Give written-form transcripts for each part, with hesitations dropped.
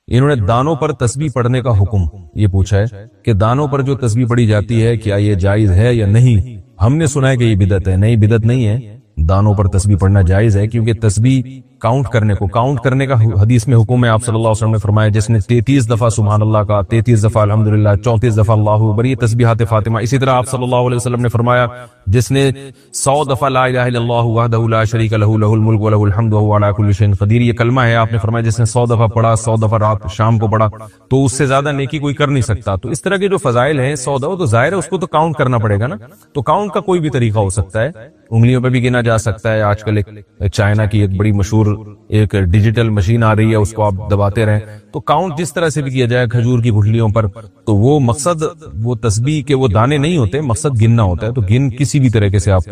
انہوں نے دانوں پر تسبیح پڑھنے کا حکم یہ پوچھا ہے کہ دانوں پر جو تسبیح پڑھی جاتی ہے کیا یہ جائز ہے یا نہیں؟ ہم نے سنا ہے کہ یہ بدعت ہے. نہیں، بدعت نہیں ہے، دانوں پر تسبیح پڑھنا جائز ہے، کیونکہ تسبیح کاؤنٹ کرنے کا حدیث میں حکم ہے. آپ صلی اللہ علیہ وسلم نے فرمایا جس نے 33 دفعہ سبحان اللہ کا، 33 دفعہ الحمدللہ، 34 دفعہ اللہ اکبر، یہ تسبیحات فاطمہ. اسی طرح آپ صلی اللہ علیہ وسلم نے فرمایا جس نے 100 دفعہ لا الہ الا اللہ وحدہ لا شریک لہ لہ الملک ولہ الحمد وہو علی کل شیء قدیر، یہ کلمہ ہے. آپ نے فرمایا جس نے 100 دفعہ پڑھا، 100 دفعہ رات شام کو پڑھا، تو اس سے زیادہ نیکی کوئی کر نہیں سکتا. تو اس طرح کے جو فضائل ہیں 100 دفعہ، تو ظاہر ہے اس کو تو کاؤنٹ کرنا پڑے گا نا. تو کاؤنٹ کا کوئی بھی طریقہ ہو سکتا ہے، انگلیوں پہ بھی گنا جا سکتا ہے. آج کل ایک چائنا کی ایک بڑی مشہور ایک ڈیجیٹل مشین آ رہی ہے، اس کو آپ دباتے رہیں تو کاؤنٹ جس طرح سے بھی کیا جائے کھجور کی گٹھلیوں پر. تو وہ مقصد وہ تسبیح کے وہ دانے نہیں ہوتے، مقصد گننا ہوتا ہے. تو کسی بھی طریقے سے آپ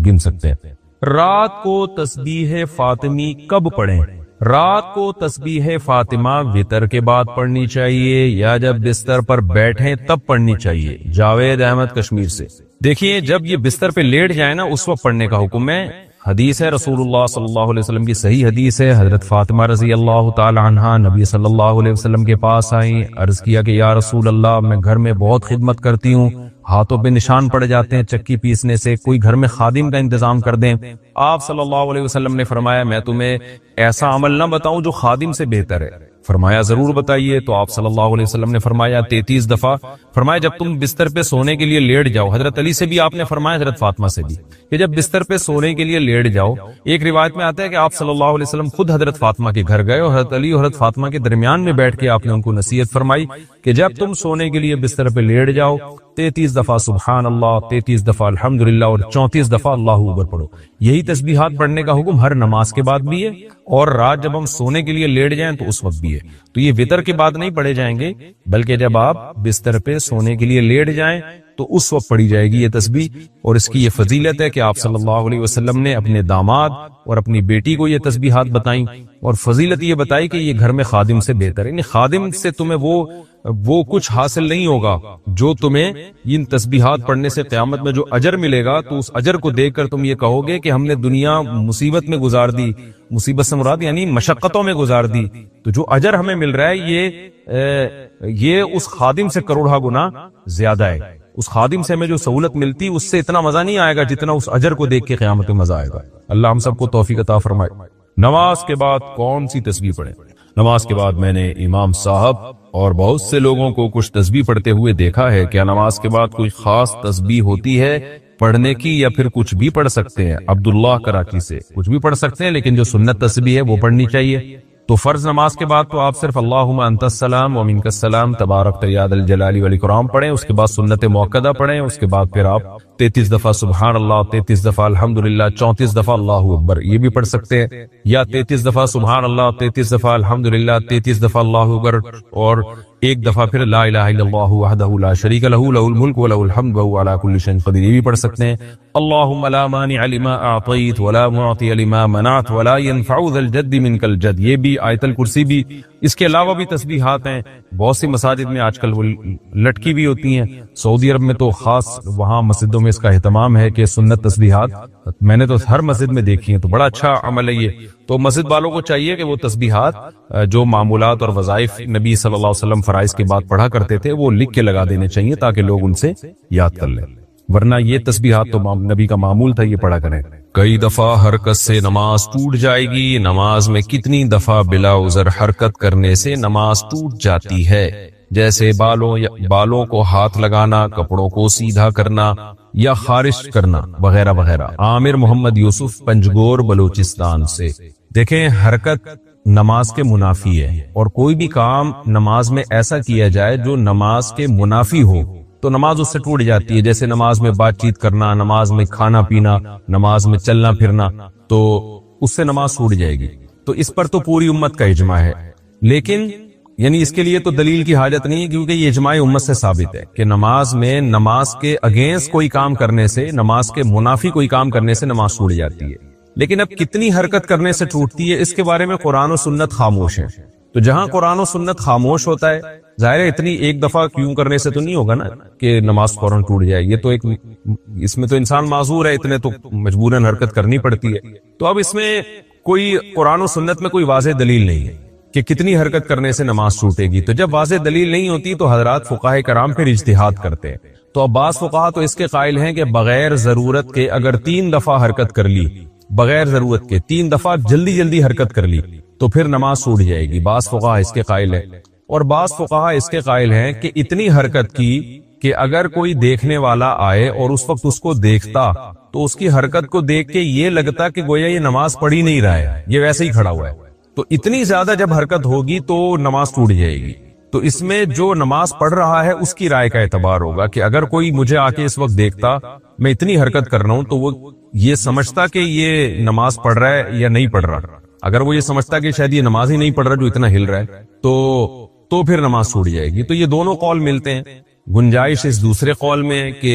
گن سکتے ہیں. رات کو تسبیح فاطمی کب پڑھیں؟ رات کو تسبیح فاطمہ وتر کے بعد پڑھنی چاہیے یا جب بستر پر بیٹھیں تب پڑھنی چاہیے؟ جاوید احمد کشمیر سے. دیکھیے جب یہ بستر پہ لیٹ جائے نا اس وقت پڑھنے کا حکم ہے. حدیث ہے رسول اللہ صلی اللہ علیہ وسلم کی صحیح حدیث ہے، حضرت فاطمہ رضی اللہ تعالی عنہا نبی صلی اللہ علیہ وسلم کے پاس آئیں، عرض کیا کہ یا رسول اللہ میں گھر میں بہت خدمت کرتی ہوں، ہاتھوں پہ نشان پڑ جاتے ہیں چکی پیسنے سے، کوئی گھر میں خادم کا انتظام کر دیں. آپ صلی اللہ علیہ وسلم نے فرمایا میں تمہیں ایسا عمل نہ بتاؤں جو خادم سے بہتر ہے؟ فرمایا ضرور بتائیے. تو آپ صلی اللہ علیہ وسلم نے فرمایا 33 دفعہ. فرمایا جب تم بستر پہ سونے کے لیے لیٹ جاؤ، حضرت علی سے بھی آپ نے فرمایا، حضرت فاطمہ سے بھی، کہ جب بستر پہ سونے کے لیے لیٹ جاؤ. ایک روایت میں آتا ہے کہ آپ صلی اللہ علیہ وسلم خود حضرت فاطمہ کے گھر گئے اور حضرت علی اور حضرت فاطمہ کے درمیان میں بیٹھ کے آپ نے ان کو نصیحت فرمائی کہ جب تم سونے کے لیے بستر پہ لیٹ جاؤ 33 دفعہ سبحان اللہ، 33 دفعہ الحمدللہ اور 34 دفعہ اللہ اکبر پڑھو. یہی تسبیحات پڑھنے کا حکم ہر نماز کے بعد بھی ہے اور رات جب ہم سونے کے لیے لیٹ جائیں تو اس وقت بھی ہے. تو یہ وتر کے بعد نہیں پڑھے جائیں گے، بلکہ جب آپ بستر پہ سونے کے لیے لیٹ جائیں تو اس وقت پڑھی جائے گی یہ تسبیح. اور اس کی یہ فضیلت ہے کہ آپ صلی اللہ علیہ وسلم نے اپنے داماد اور اپنی بیٹی کو یہ تسبیحات بتائیں، اور فضیلت یہ بتائی کہ یہ گھر میں خادم سے بہتر ہے. یعنی خادم سے تمہیں وہ کچھ حاصل نہیں ہوگا جو تمہیں ان تسبیحات پڑھنے سے قیامت میں جو اجر ملے گا، تو اس اجر کو دیکھ کر تم یہ کہو گے کہ ہم نے دنیا مصیبت میں گزار دی، مصیبت سے مراد یعنی مشقتوں میں گزار دی، تو جو اجر ہمیں مل رہا ہے یہ اس خادم سے کروڑہ گنا زیادہ ہے. اس خادم سے ہمیں جو سہولت ملتی اس سے اتنا مزہ نہیں آئے گا جتنا اس اجر کو دیکھ کے قیامت میں مزہ آئے گا. اللہ ہم سب کو توفیق عطا فرمائے. نماز کے بعد کون سی تسبیح پڑھیں؟ نماز کے بعد میں نے امام صاحب اور بہت سے لوگوں کو کچھ تسبیح پڑھتے ہوئے دیکھا ہے. کیا نماز کے بعد کوئی خاص تسبیح ہوتی ہے پڑھنے کی یا پھر کچھ بھی پڑھ سکتے ہیں؟ عبداللہ کراچی سے. کچھ بھی پڑھ سکتے ہیں لیکن جو سنت تسبیح ہے وہ پڑھنی چاہیے. تو فرض نماز کے بعد تو آپ صرف اللہم انت السلام و منک السلام تبارک یا ذا الجلال والاکرام پڑھیں. اس کے بعد سنت موقدہ پڑھیں. اس کے بعد پھر آپ 33 دفعہ سبحان اللہ، 33 دفعہ الحمدللہ، 34 دفعہ اللہ اکبر یہ بھی پڑھ سکتے ہیں، یا 33 دفعہ سبحان اللہ، 33 دفعہ الحمدللہ، 33 دفعہ اللہ اکبر اور ایک دفعہ پھر لا الہ الا اللہ وحدہ لا شریک لہ لہ الملک ولہ الحمد وہو علی کل شیء قدیر یہ بھی پڑھ سکتے ہیں. اللہم لا مانع لما اعطیت ولا معطی لما منعت ولا ينفع ذا الجد منک الجد یہ بھی، آیت الکرسی بھی. اس کے علاوہ بھی تسبیحات ہیں بہت سی مساجد میں آج کل وہ لٹکی بھی ہوتی ہیں. سعودی عرب میں تو خاص وہاں مسجدوں میں اس کا اہتمام ہے کہ سنت تسبیحات میں نے تو ہر مسجد میں دیکھی ہیں. تو بڑا اچھا عمل ہے یہ. تو مسجد والوں کو چاہیے کہ وہ تسبیحات جو معمولات اور وظائف نبی صلی اللہ علیہ وسلم فرائض کے بعد پڑھا کرتے تھے وہ لکھ کے لگا دینے چاہیے تاکہ لوگ ان سے یاد کر لیں، ورنہ یہ تسبیحات تو نبی کا معمول تھا یہ پڑھا کریں. کئی دفعہ حرکت سے نماز ٹوٹ جائے گی. نماز میں کتنی دفعہ بلا عذر حرکت کرنے سے نماز ٹوٹ جاتی ہے؟ جیسے بالوں کو ہاتھ لگانا، کپڑوں کو سیدھا کرنا یا خارش کرنا وغیرہ وغیرہ. عامر محمد یوسف پنجگور بلوچستان سے. دیکھیں حرکت نماز کے منافی ہے، اور کوئی بھی کام نماز میں ایسا کیا جائے جو نماز کے منافی ہو تو نماز اس سے ٹوٹ جاتی ہے. جیسے نماز میں بات چیت کرنا، نماز میں کھانا پینا، نماز میں چلنا پھرنا، تو اس سے نماز ٹوٹ جائے گی. تو اس پر تو پوری امت کا اجماع ہے، لیکن یعنی اس کے لیے تو دلیل کی حاجت نہیں ہے کیونکہ یہ اجماع امت سے ثابت ہے کہ نماز میں نماز کے اگینسٹ کوئی کام کرنے سے، نماز کے منافی کوئی کام کرنے سے نماز ٹوٹ جاتی ہے. لیکن اب کتنی حرکت کرنے سے ٹوٹتی ہے اس کے بارے میں قرآن و سنت خاموش ہے. تو جہاں قرآن و سنت خاموش ہوتا ہے ظاہر ہے اتنی ایک دفعہ کیوں کرنے سے تو نہیں ہوگا نا کہ نماز فوراً ٹوٹ جائے. یہ تو ایک اس میں تو انسان معذور ہے، اتنے تو مجبوراً حرکت کرنی پڑتی ہے. تو اب اس میں کوئی قرآن و سنت میں کوئی واضح دلیل نہیں ہے. کہ کتنی حرکت کرنے سے نماز چھوٹے گی. تو جب واضح دلیل نہیں ہوتی تو حضرات فقہاء کرام پھر اجتہاد کرتے ہیں. تو اب بعض فقہا تو اس کے قائل ہیں کہ بغیر ضرورت کے اگر 3 دفعہ حرکت کر لی، بغیر ضرورت کے 3 دفعہ جلدی جلدی حرکت کر لی تو پھر نماز چھوٹ جائے گی. بعض فقہا اس کے قائل ہیں. اور بعض فقہا اس کے قائل ہیں کہ اتنی حرکت کی کہ اگر کوئی دیکھنے والا آئے اور اس وقت اس کو دیکھتا تو اس کی حرکت کو دیکھ کے یہ لگتا کہ گویا یہ نماز پڑھ ہی نہیں رہا ہے، یہ ویسے ہی کھڑا ہوا ہے. تو اتنی زیادہ جب حرکت ہوگی تو نماز ٹوٹ جائے گی. تو اس میں جو نماز پڑھ رہا ہے اس کی رائے کا اعتبار ہوگا کہ اگر کوئی مجھے آ کے اس وقت دیکھتا میں اتنی حرکت کر رہا ہوں تو وہ یہ سمجھتا کہ یہ نماز پڑھ رہا ہے یا نہیں پڑھ رہا. اگر وہ یہ سمجھتا کہ شاید یہ نماز ہی نہیں پڑھ رہا جو اتنا ہل رہا ہے تو پھر نماز ٹوٹ جائے گی. تو یہ دونوں قول ملتے ہیں. گنجائش اس دوسرے قول میں کہ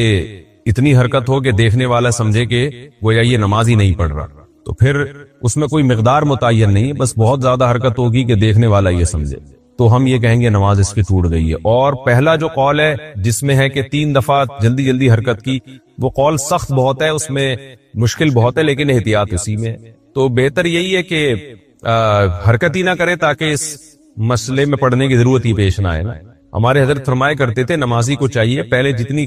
اتنی حرکت ہو کہ دیکھنے والا سمجھے کہ گویا یہ نماز ہی نہیں پڑھ رہا، تو پھر اس میں کوئی مقدار متعین نہیں، بس بہت زیادہ حرکت ہوگی کہ دیکھنے والا یہ سمجھے تو ہم یہ کہیں گے نماز اس کی ٹوٹ گئی ہے. اور پہلا جو قول ہے جس میں ہے کہ 3 دفعہ جلدی جلدی حرکت کی، وہ قول سخت بہت ہے، اس میں مشکل بہت ہے، لیکن احتیاط اسی میں. تو بہتر یہی ہے کہ حرکت ہی نہ کرے تاکہ اس مسئلے میں پڑھنے کی ضرورت ہی پیش نہ آئے نا. ہمارے حضرت فرمایا کرتے تھے نمازی کو چاہیے پہلے جتنی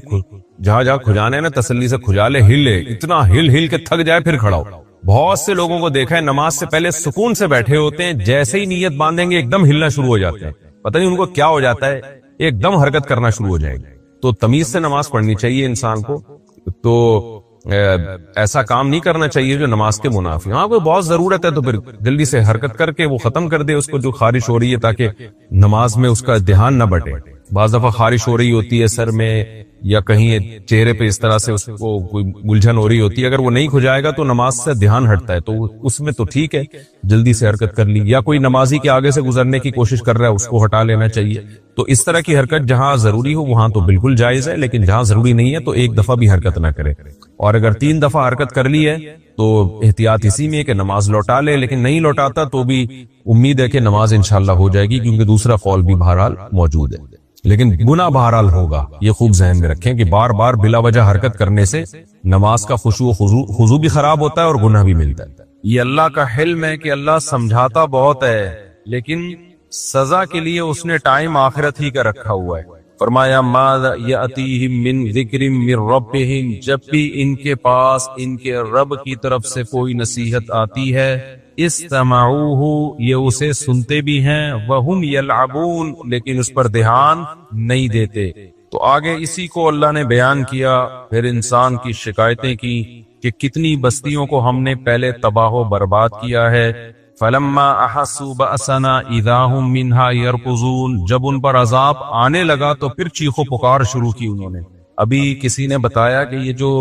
جہاں کھجانا ہے نا تسلی سے کھجا لے، ہلے اتنا ہل کے تھک جائے پھر کھڑا ہو. بہت سے لوگوں کو دیکھا ہے نماز سے پہلے سکون سے بیٹھے ہوتے ہیں، جیسے ہی نیت باندھیں گے ایک دم ہلنا شروع ہو جاتے ہیں، پتہ نہیں ان کو کیا ہو جاتا ہے، ایک دم حرکت کرنا شروع ہو جائے گی. تو تمیز سے نماز پڑھنی چاہیے انسان کو. تو ایسا کام نہیں کرنا چاہیے جو نماز کے منافی. ہاں کوئی بہت ضرورت ہے تو پھر جلدی سے حرکت کر کے وہ ختم کر دے اس کو جو خارش ہو رہی ہے، تاکہ نماز میں اس کا دھیان نہ بٹے. بعض دفعہ خارش ہو رہی ہوتی ہے سر میں یا کہیں چہرے پہ، اس طرح سے اس کو کوئی الجھن ہو رہی ہوتی ہے، اگر وہ نہیں کھجائے گا تو نماز سے دھیان ہٹتا ہے. تو اس میں تو ٹھیک ہے جلدی سے حرکت کر لی. یا کوئی نمازی کے آگے سے گزرنے کی کوشش کر رہا ہے اس کو ہٹا لینا چاہیے. تو اس طرح کی حرکت جہاں ضروری ہو وہاں تو بالکل جائز ہے، لیکن جہاں ضروری نہیں ہے تو 1 دفعہ بھی حرکت نہ کرے. اور اگر 3 دفعہ حرکت کر لی ہے تو احتیاط اسی میں ہے کہ نماز لوٹا لے، لیکن نہیں لوٹاتا تو بھی امید ہے کہ نماز انشاءاللہ ہو جائے گی، کیونکہ دوسرا قول بھی بہرحال موجود ہے. لیکن گناہ بہرحال ہوگا، یہ خوب ذہن میں رکھیں کہ بار بار بلا وجہ حرکت کرنے سے نماز کا خشوع و خضوع بھی خراب ہوتا ہے اور گناہ بھی ملتا ہے. یہ اللہ کا حلم ہے کہ اللہ سمجھاتا بہت ہے، لیکن سزا کے لیے اس نے ٹائم آخرت ہی کا رکھا ہوا ہے. فرمایا ماذا یاتیہم من ذکر من ربہم، جب بھی ان کے پاس ان کے رب کی طرف سے کوئی نصیحت آتی ہے، استمعوہ، یہ اسے سنتے بھی ہیں، وہم یلعبون، لیکن اس پر دھیان نہیں دیتے. تو آگے اسی کو اللہ نے بیان کیا، پھر انسان کی شکایتیں کی کہ کتنی بستیوں کو ہم نے پہلے تباہ و برباد کیا ہے. فلما احسوا بأسنا اذا هم منها يركضون، جب ان پر عذاب آنے لگا تو پھر چیخ و پکار شروع کی انہوں نے. ابھی کسی نے بتایا کہ یہ جو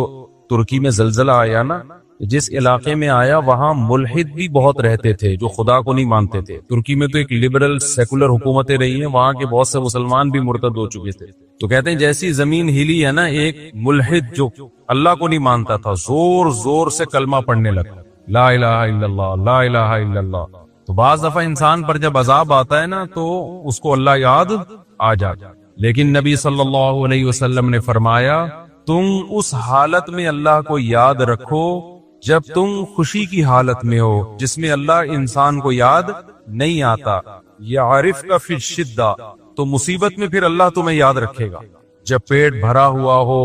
ترکی میں زلزلہ آیا نا، جس علاقے میں آیا وہاں ملحد بھی بہت رہتے تھے جو خدا کو نہیں مانتے تھے. ترکی میں تو ایک لبرل سیکولر حکومتیں رہی ہیں، وہاں کے بہت سے مسلمان بھی مرتد ہو چکے تھے. تو کہتے ہیں جیسی زمین ہلی ہے نا، ایک ملحد جو اللہ کو نہیں مانتا تھا زور زور سے کلمہ پڑھنے لگا، لا الہ الا اللہ، لا الہ الا اللہ. تو بعض دفعہ انسان پر جب عذاب آتا ہے نا تو اس کو اللہ یاد آ جاتا. لیکن نبی صلی اللہ علیہ وسلم نے فرمایا تم اس حالت میں اللہ کو یاد رکھو جب تم خوشی کی حالت میں ہو، جس میں اللہ انسان کو یاد نہیں آتا. یعرفک فی الشدہ، تو مصیبت میں پھر اللہ تمہیں یاد رکھے گا. جب پیٹ بھرا ہوا ہو،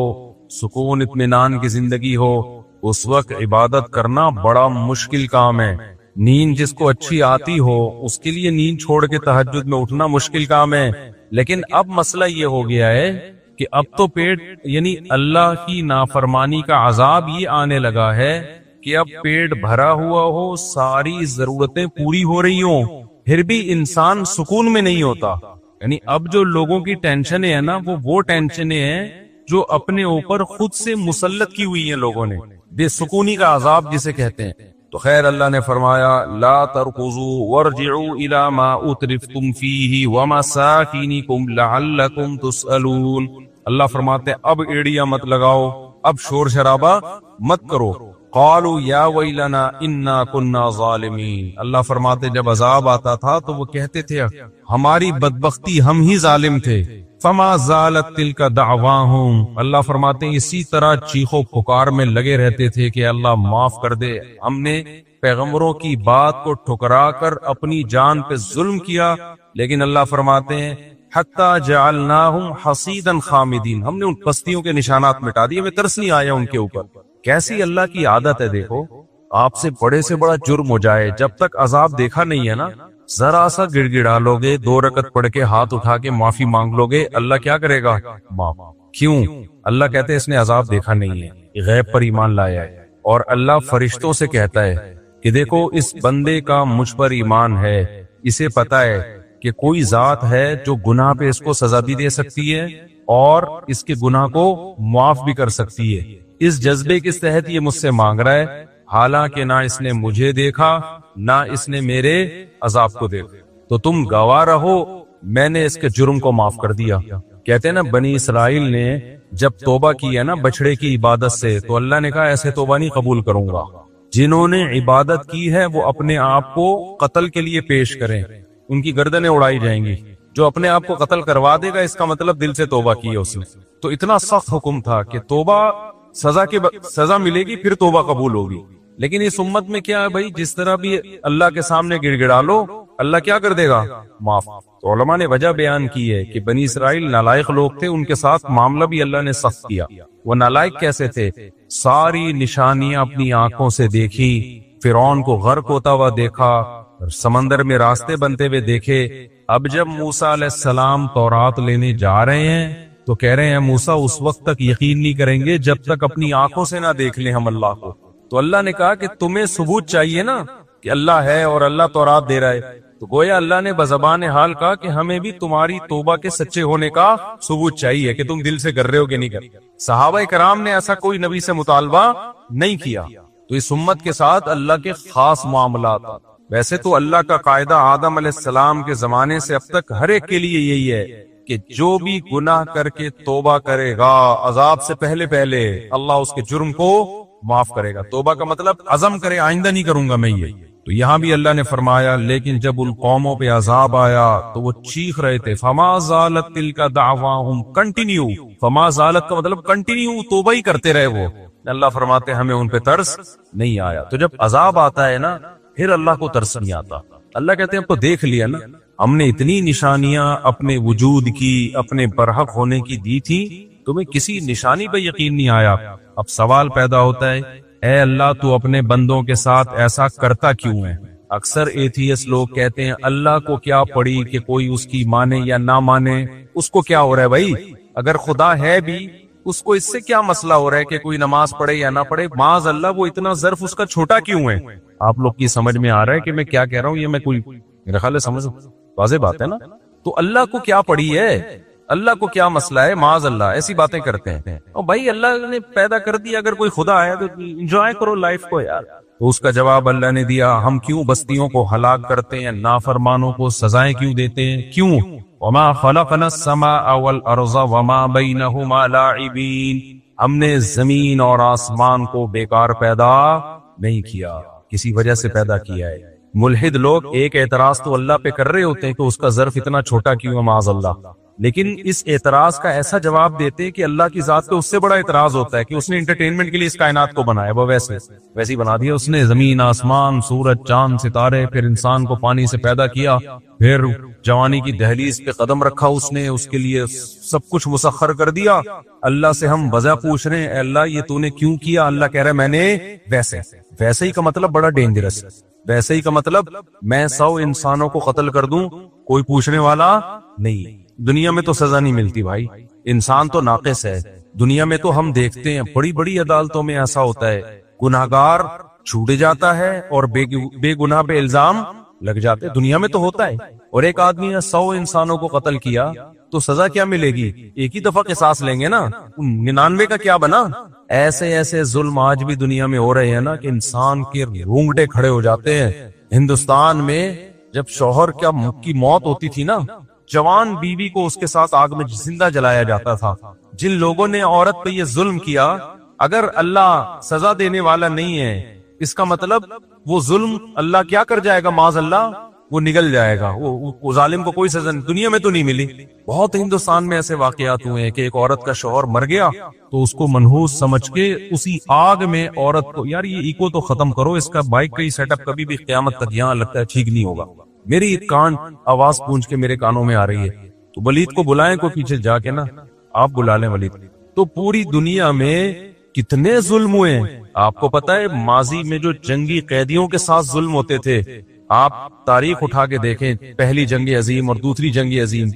سکون اطمینان کی زندگی ہو، اس وقت عبادت کرنا بڑا مشکل کام ہے. نیند جس کو اچھی آتی ہو اس کے لیے نیند چھوڑ کے تہجد میں اٹھنا مشکل کام ہے. لیکن اب مسئلہ یہ ہو گیا ہے کہ اب تو پیٹ یعنی اللہ کی نافرمانی کا عذاب یہ آنے لگا ہے کہ اب پیٹ بھرا ہوا ہو، ساری ضرورتیں پوری ہو رہی ہوں، پھر بھی انسان سکون میں نہیں ہوتا. یعنی اب جو لوگوں کی ٹینشنیں ہیں نا، وہ ٹینشنیں ہیں جو اپنے اوپر خود سے مسلط کی ہوئی ہیں لوگوں نے، بے سکونی کا عذاب جسے کہتے ہیں. تو خیر اللہ نے فرمایا لا ترکضوا وارجعوا الى ما اترفتم فیہ ومساکینکم لعلکم تسألون. اللہ فرماتے ہیں اب ایڑیاں مت لگاؤ، اب شور شرابہ مت کرو. قالوا یا ویلنا انا کنا ظالمین، اللہ فرماتے جب عذاب آتا تھا تو وہ کہتے تھے ہماری بدبختی، ہم ہی ظالم تھے. فما زالت تلک دعواہم، اللہ فرماتے ہیں اسی طرح چیخو پکار میں لگے رہتے تھے کہ اللہ معاف کر دے، ہم نے پیغمبروں کی بات کو ٹھکرا کر اپنی جان پہ ظلم کیا، لیکن اللہ فرماتے ہیں حتی جعلناہم حصیدا خامدین، ہم نے ان پستیوں کے نشانات مٹا دیے، ہمیں ترس نہیں آیا ان کے اوپر۔ کیسی اللہ کی عادت ہے، دیکھو آپ سے بڑا جرم ہو جائے، جب تک عذاب دیکھا نہیں ہے نا، ذرا سا گڑ گڑا لو گے، 2 رکعت پڑھ کے ہاتھ اٹھا کے معافی مانگ لو گے، اللہ کیا کرے گا؟ معاف۔ کیوں؟ اللہ کہتے ہیں اس نے عذاب دیکھا نہیں ہے، غیب پر ایمان لایا ہے، اور اللہ فرشتوں سے کہتا ہے کہ دیکھو اس بندے کا مجھ پر ایمان ہے، اسے پتا ہے کہ کوئی ذات ہے جو گناہ پہ اس کو سزا بھی دے سکتی ہے اور اس کے گناہ کو معاف بھی کر سکتی ہے۔ اس جذبے کے تحت یہ مجھ سے مانگ رہا ہے، حالانکہ نہ اس نے مجھے دیکھا نہ اس نے میرے عذاب کو دیکھا، تو تم گواہ رہو میں نے اس کے جرم کو معاف کر دیا۔ کہتے ہیں نا بنی اسرائیل نے جب توبہ کی ہے نا بچڑے کی عبادت سے، تو اللہ نے کہا ایسے توبہ نہیں قبول کروں گا، جنہوں نے عبادت کی ہے وہ اپنے آپ کو قتل کے لیے پیش کریں، ان کی گردنیں اڑائی جائیں گی۔ جو اپنے آپ کو قتل کروا دے گا اس کا مطلب دل سے توبہ کی ہے اس نے۔ تو اتنا سخت حکم تھا کہ توبہ سزا ملے گی پھر توبہ قبول ہوگی، لیکن اس امت میں کیا ہے بھائی، جس طرح بھی اللہ کے سامنے گڑ گڑا لو اللہ کیا کر دے گا؟ معاف۔ تو علماء نے وجہ بیان کی ہے کہ بنی اسرائیل نالائق لوگ تھے، ان کے ساتھ معاملہ بھی اللہ نے سخت کیا۔ وہ نالائق کیسے تھے؟ ساری نشانیاں اپنی آنکھوں سے دیکھی، فرعون کو غرق ہوتا ہوا دیکھا، سمندر میں راستے بنتے ہوئے دیکھے۔ اب جب موسیٰ علیہ السلام تورات لینے جا رہے ہیں تو کہہ رہے ہیں موسیٰ اس وقت تک یقین نہیں کریں گے جب تک اپنی آنکھوں سے نہ دیکھ لیں ہم اللہ کو۔ تو اللہ نے کہا کہ تمہیں ثبوت چاہیے نا کہ اللہ ہے اور اللہ تورات دے رہا ہے، تو گویا اللہ نے بزبان حال کہا کہ ہمیں بھی تمہاری توبہ کے سچے ہونے کا ثبوت چاہیے کہ تم دل سے کر رہے ہو کہ نہیں کر رہے۔ صحابہ کرام نے ایسا کوئی نبی سے مطالبہ نہیں کیا، تو اس امت کے ساتھ اللہ کے خاص معاملات۔ ویسے تو اللہ کا قاعدہ آدم علیہ السلام کے زمانے سے اب تک ہر ایک کے لیے یہی ہے کہ جو بھی گناہ کر کے توبہ کرے گا عذاب سے پہلے اللہ اس کے جرم کو معاف کرے گا۔ توبہ کا مطلب عزم کرے آئندہ نہیں کروں گا میں یہ۔ تو یہاں بھی اللہ نے فرمایا لیکن جب ان قوموں پہ عذاب آیا تو وہ چیخ رہے تھے، فما زالت تلک دعواہم، کنٹینیو، فما زالت کا مطلب کنٹینیو توبہ ہی کرتے رہے وہ۔ اللہ فرماتے ہمیں ان پہ ترس نہیں آیا۔ تو جب عذاب آتا ہے نا پھر اللہ کو ترس نہیں آتا۔ اللہ کہتے ہیں اب تو دیکھ لیا نا، ہم نے اتنی نشانیاں اپنے وجود کی، اپنے برحق ہونے کی دی تھی، تمہیں کسی نشانی پہ یقین نہیں آیا۔ اب سوال پیدا ہوتا ہے اے اللہ تو اپنے بندوں کے ساتھ ایسا کرتا کیوں ہے؟ اکثر ایتھیس لوگ کہتے ہیں اللہ کو کیا پڑی کہ کوئی اس کی مانے یا نہ مانے، اس کو کیا ہو رہا ہے بھائی؟ اگر خدا ہے بھی اس کو اس سے کیا مسئلہ ہو رہا ہے کہ کوئی نماز پڑھے یا نہ پڑھے؟ معاذ اللہ وہ اتنا ظرف اس کا چھوٹا کیوں ہے؟ آپ لوگ کی سمجھ میں آ رہا ہے کہ میں کیا کہہ رہا ہوں؟ یہ میں کوئی میرا خیال ہے سمجھ واضح بات ہے نا۔ تو اللہ کو کیا پڑی ہے، اللہ کو کیا مسئلہ ہے؟ معاذ اللہ ایسی باتیں کرتے ہیں۔ اور بھائی اللہ نے پیدا کر دیا، اگر کوئی خدا ہے تو انجوائے کرو لائف کو یار۔ تو اس کا جواب اللہ نے دیا، ہم کیوں بستیوں کو ہلاک کرتے ہیں، نافرمانوں کو سزائیں کیوں دیتے ہیں؟ کیوں؟ وما خلقنا السماء والارض وما بینہما لاعبین، ہم نے زمین اور آسمان کو بیکار پیدا نہیں کیا، کسی وجہ سے پیدا کیا ہے۔ ملحد لوگ ایک اعتراض تو اللہ پہ کر رہے ہوتے ہیں کہ اس کا ظرف اتنا چھوٹا کیوں ہے معاذ اللہ، لیکن اس اعتراض کا ایسا جواب دیتے ہیں کہ اللہ کی ذات پہ اس سے بڑا اعتراض ہوتا ہے کہ اس نے انٹرٹینمنٹ کے لیے اس کائنات کو بنایا، وہ ویسے بنا دیا اس نے، زمین آسمان سورج چاند ستارے، پھر انسان کو پانی سے پیدا کیا، پھر جوانی کی دہلیز پہ قدم رکھا اس نے، اس کے لیے سب کچھ مسخر کر دیا۔ اللہ سے ہم وجہ پوچھ رہے ہیں اے اللہ یہ تو نے کیوں کیا؟ اللہ کہہ رہا ہے میں نے ویسے ہی کا مطلب بڑا ڈینجرس، ویسے ہی کا مطلب میں 100 انسانوں کو قتل کر دوں کوئی پوچھنے والا نہیں۔ دنیا میں تو سزا نہیں ملتی بھائی، انسان تو ناقص ہے۔ دنیا میں تو ہم دیکھتے ہیں بڑی بڑی عدالتوں میں ایسا ہوتا ہے، گناہگار چھوٹ جاتا ہے اور بے گناہ پہ الزام لگ جاتے، دنیا میں تو ہوتا ہے۔ اور ایک آدمی نے 100 انسانوں کو قتل کیا تو سزا کیا ملے گی؟ ایک ہی دفعہ قصاص لیں گے نا، 99 کا کیا بنا؟ ایسے ظلم آج بھی دنیا میں ہو رہے ہیں نا کہ انسان کے رونگٹے کھڑے ہو جاتے ہیں۔ ہندوستان میں جب شوہر کی موت ہوتی تھی نا، جوان بیوی کو اس کے ساتھ آگ میں زندہ جلایا جاتا تھا۔ جن لوگوں نے عورت پہ یہ ظلم کیا، اگر اللہ سزا دینے والا نہیں ہے، اس کا مطلب وہ ظلم اللہ کیا کر جائے گا؟ معاذ اللہ وہ نگل جائے گا، وہ ظالم کو کوئی سزا دنیا میں تو نہیں ملی۔ بہت ہندوستان میں ایسے واقعات ہوئے ہیں کہ ایک عورت کا شوہر مر گیا تو اس کو منحوس سمجھ کے اسی آگ میں عورت کو، یار یہ ایکو تو ختم کرو، اس کا بائک کا ہی سیٹ اپ کبھی بھی قیامت تک یہاں لگتا ہے ٹھیک نہیں ہوگا۔ میری ایک کان آواز پونچھ کے میرے کانوں میں آ رہی ہے، تو ولید کو بلائیں کو پیچھے جا کے نا، آپ بلا لیں ولید۔ تو پوری دنیا میں کتنے ظلم ہوئے ہیں آپ کو پتا ہے؟ ماضی میں جو جنگی قیدیوں کے ساتھ ظلم ہوتے تھے، آپ تاریخ اٹھا کے دیکھیں، پہلی جنگ عظیم اور دوسری جنگ عظیم،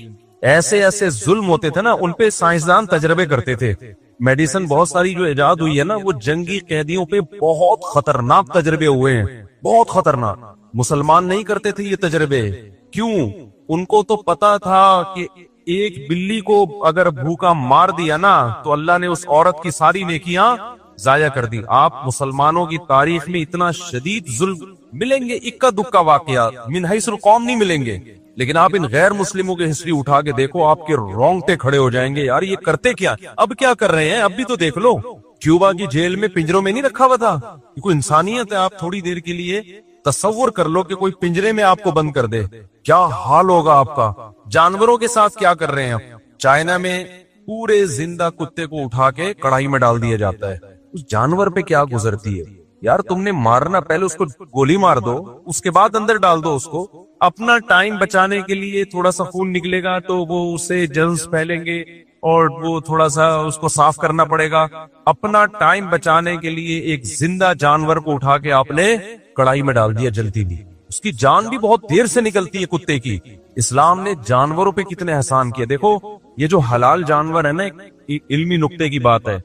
ایسے ایسے ظلم ہوتے تھے نا، ان پہ سائنسدان تجربے کرتے تھے۔ میڈیسن بہت ساری جو ایجاد ہوئی ہے نا، وہ جنگی قیدیوں پہ بہت خطرناک تجربے ہوئے ہیں، بہت خطرناک۔ مسلمان نہیں کرتے تھے یہ تجربے، کیوں؟ ان کو تو پتا تھا کہ ایک بلی کو اگر بھوکا مار دیا نا تو اللہ نے اس عورت کی ساری نیکیاں ضائع کر دی۔ آپ مسلمانوں کی تاریخ میں اتنا شدید ظلم ملیں گے، اکا دکا واقعات من حیث القوم نہیں ملیں گے، لیکن آپ ان غیر مسلموں کی ہسٹری اٹھا کے دیکھو، آپ کے رونگٹے کھڑے ہو جائیں گے، یار یہ کرتے کیا، اب کیا کر رہے ہیں، اب بھی تو دیکھ لو۔ کیوبا کی جیل میں پنجروں میں نہیں رکھا ہوا تھا، یہ کوئی انسانیت ہے؟ آپ تھوڑی دیر کے لیے تصور کر لو کہ کوئی پنجرے میں آپ کو بند کر دے، کیا حال ہوگا آپ کا؟ جانوروں کے ساتھ کیا کر رہے ہیں آپ؟ چائنا میں پورے زندہ کتے کو اٹھا کے کڑھائی میں ڈال دیا جاتا ہے، اس جانور پہ کیا گزرتی ہے یار؟ تم نے مارنا، پہلے اس کو گولی مار دو، اس کے بعد اندر ڈال دو اس کو۔ اپنا ٹائم بچانے کے لیے تھوڑا سا خون نکلے گا تو وہ اسے جرمز پھیلیں گے اور وہ تھوڑا سا اس کو صاف کرنا پڑے گا۔ اپنا ٹائم بچانے کے لیے ایک زندہ جانور کو اٹھا کے آپ نے کڑھائی میں ڈال دیا، جلتی بھی، اس کی جان بھی بہت دیر سے نکلتی ہے کتے کی۔ اسلام نے جانوروں پہ کتنے احسان کیے، دیکھو یہ جو حلال جانور ہے نا، ایک علمی نقطے کی بات ہے،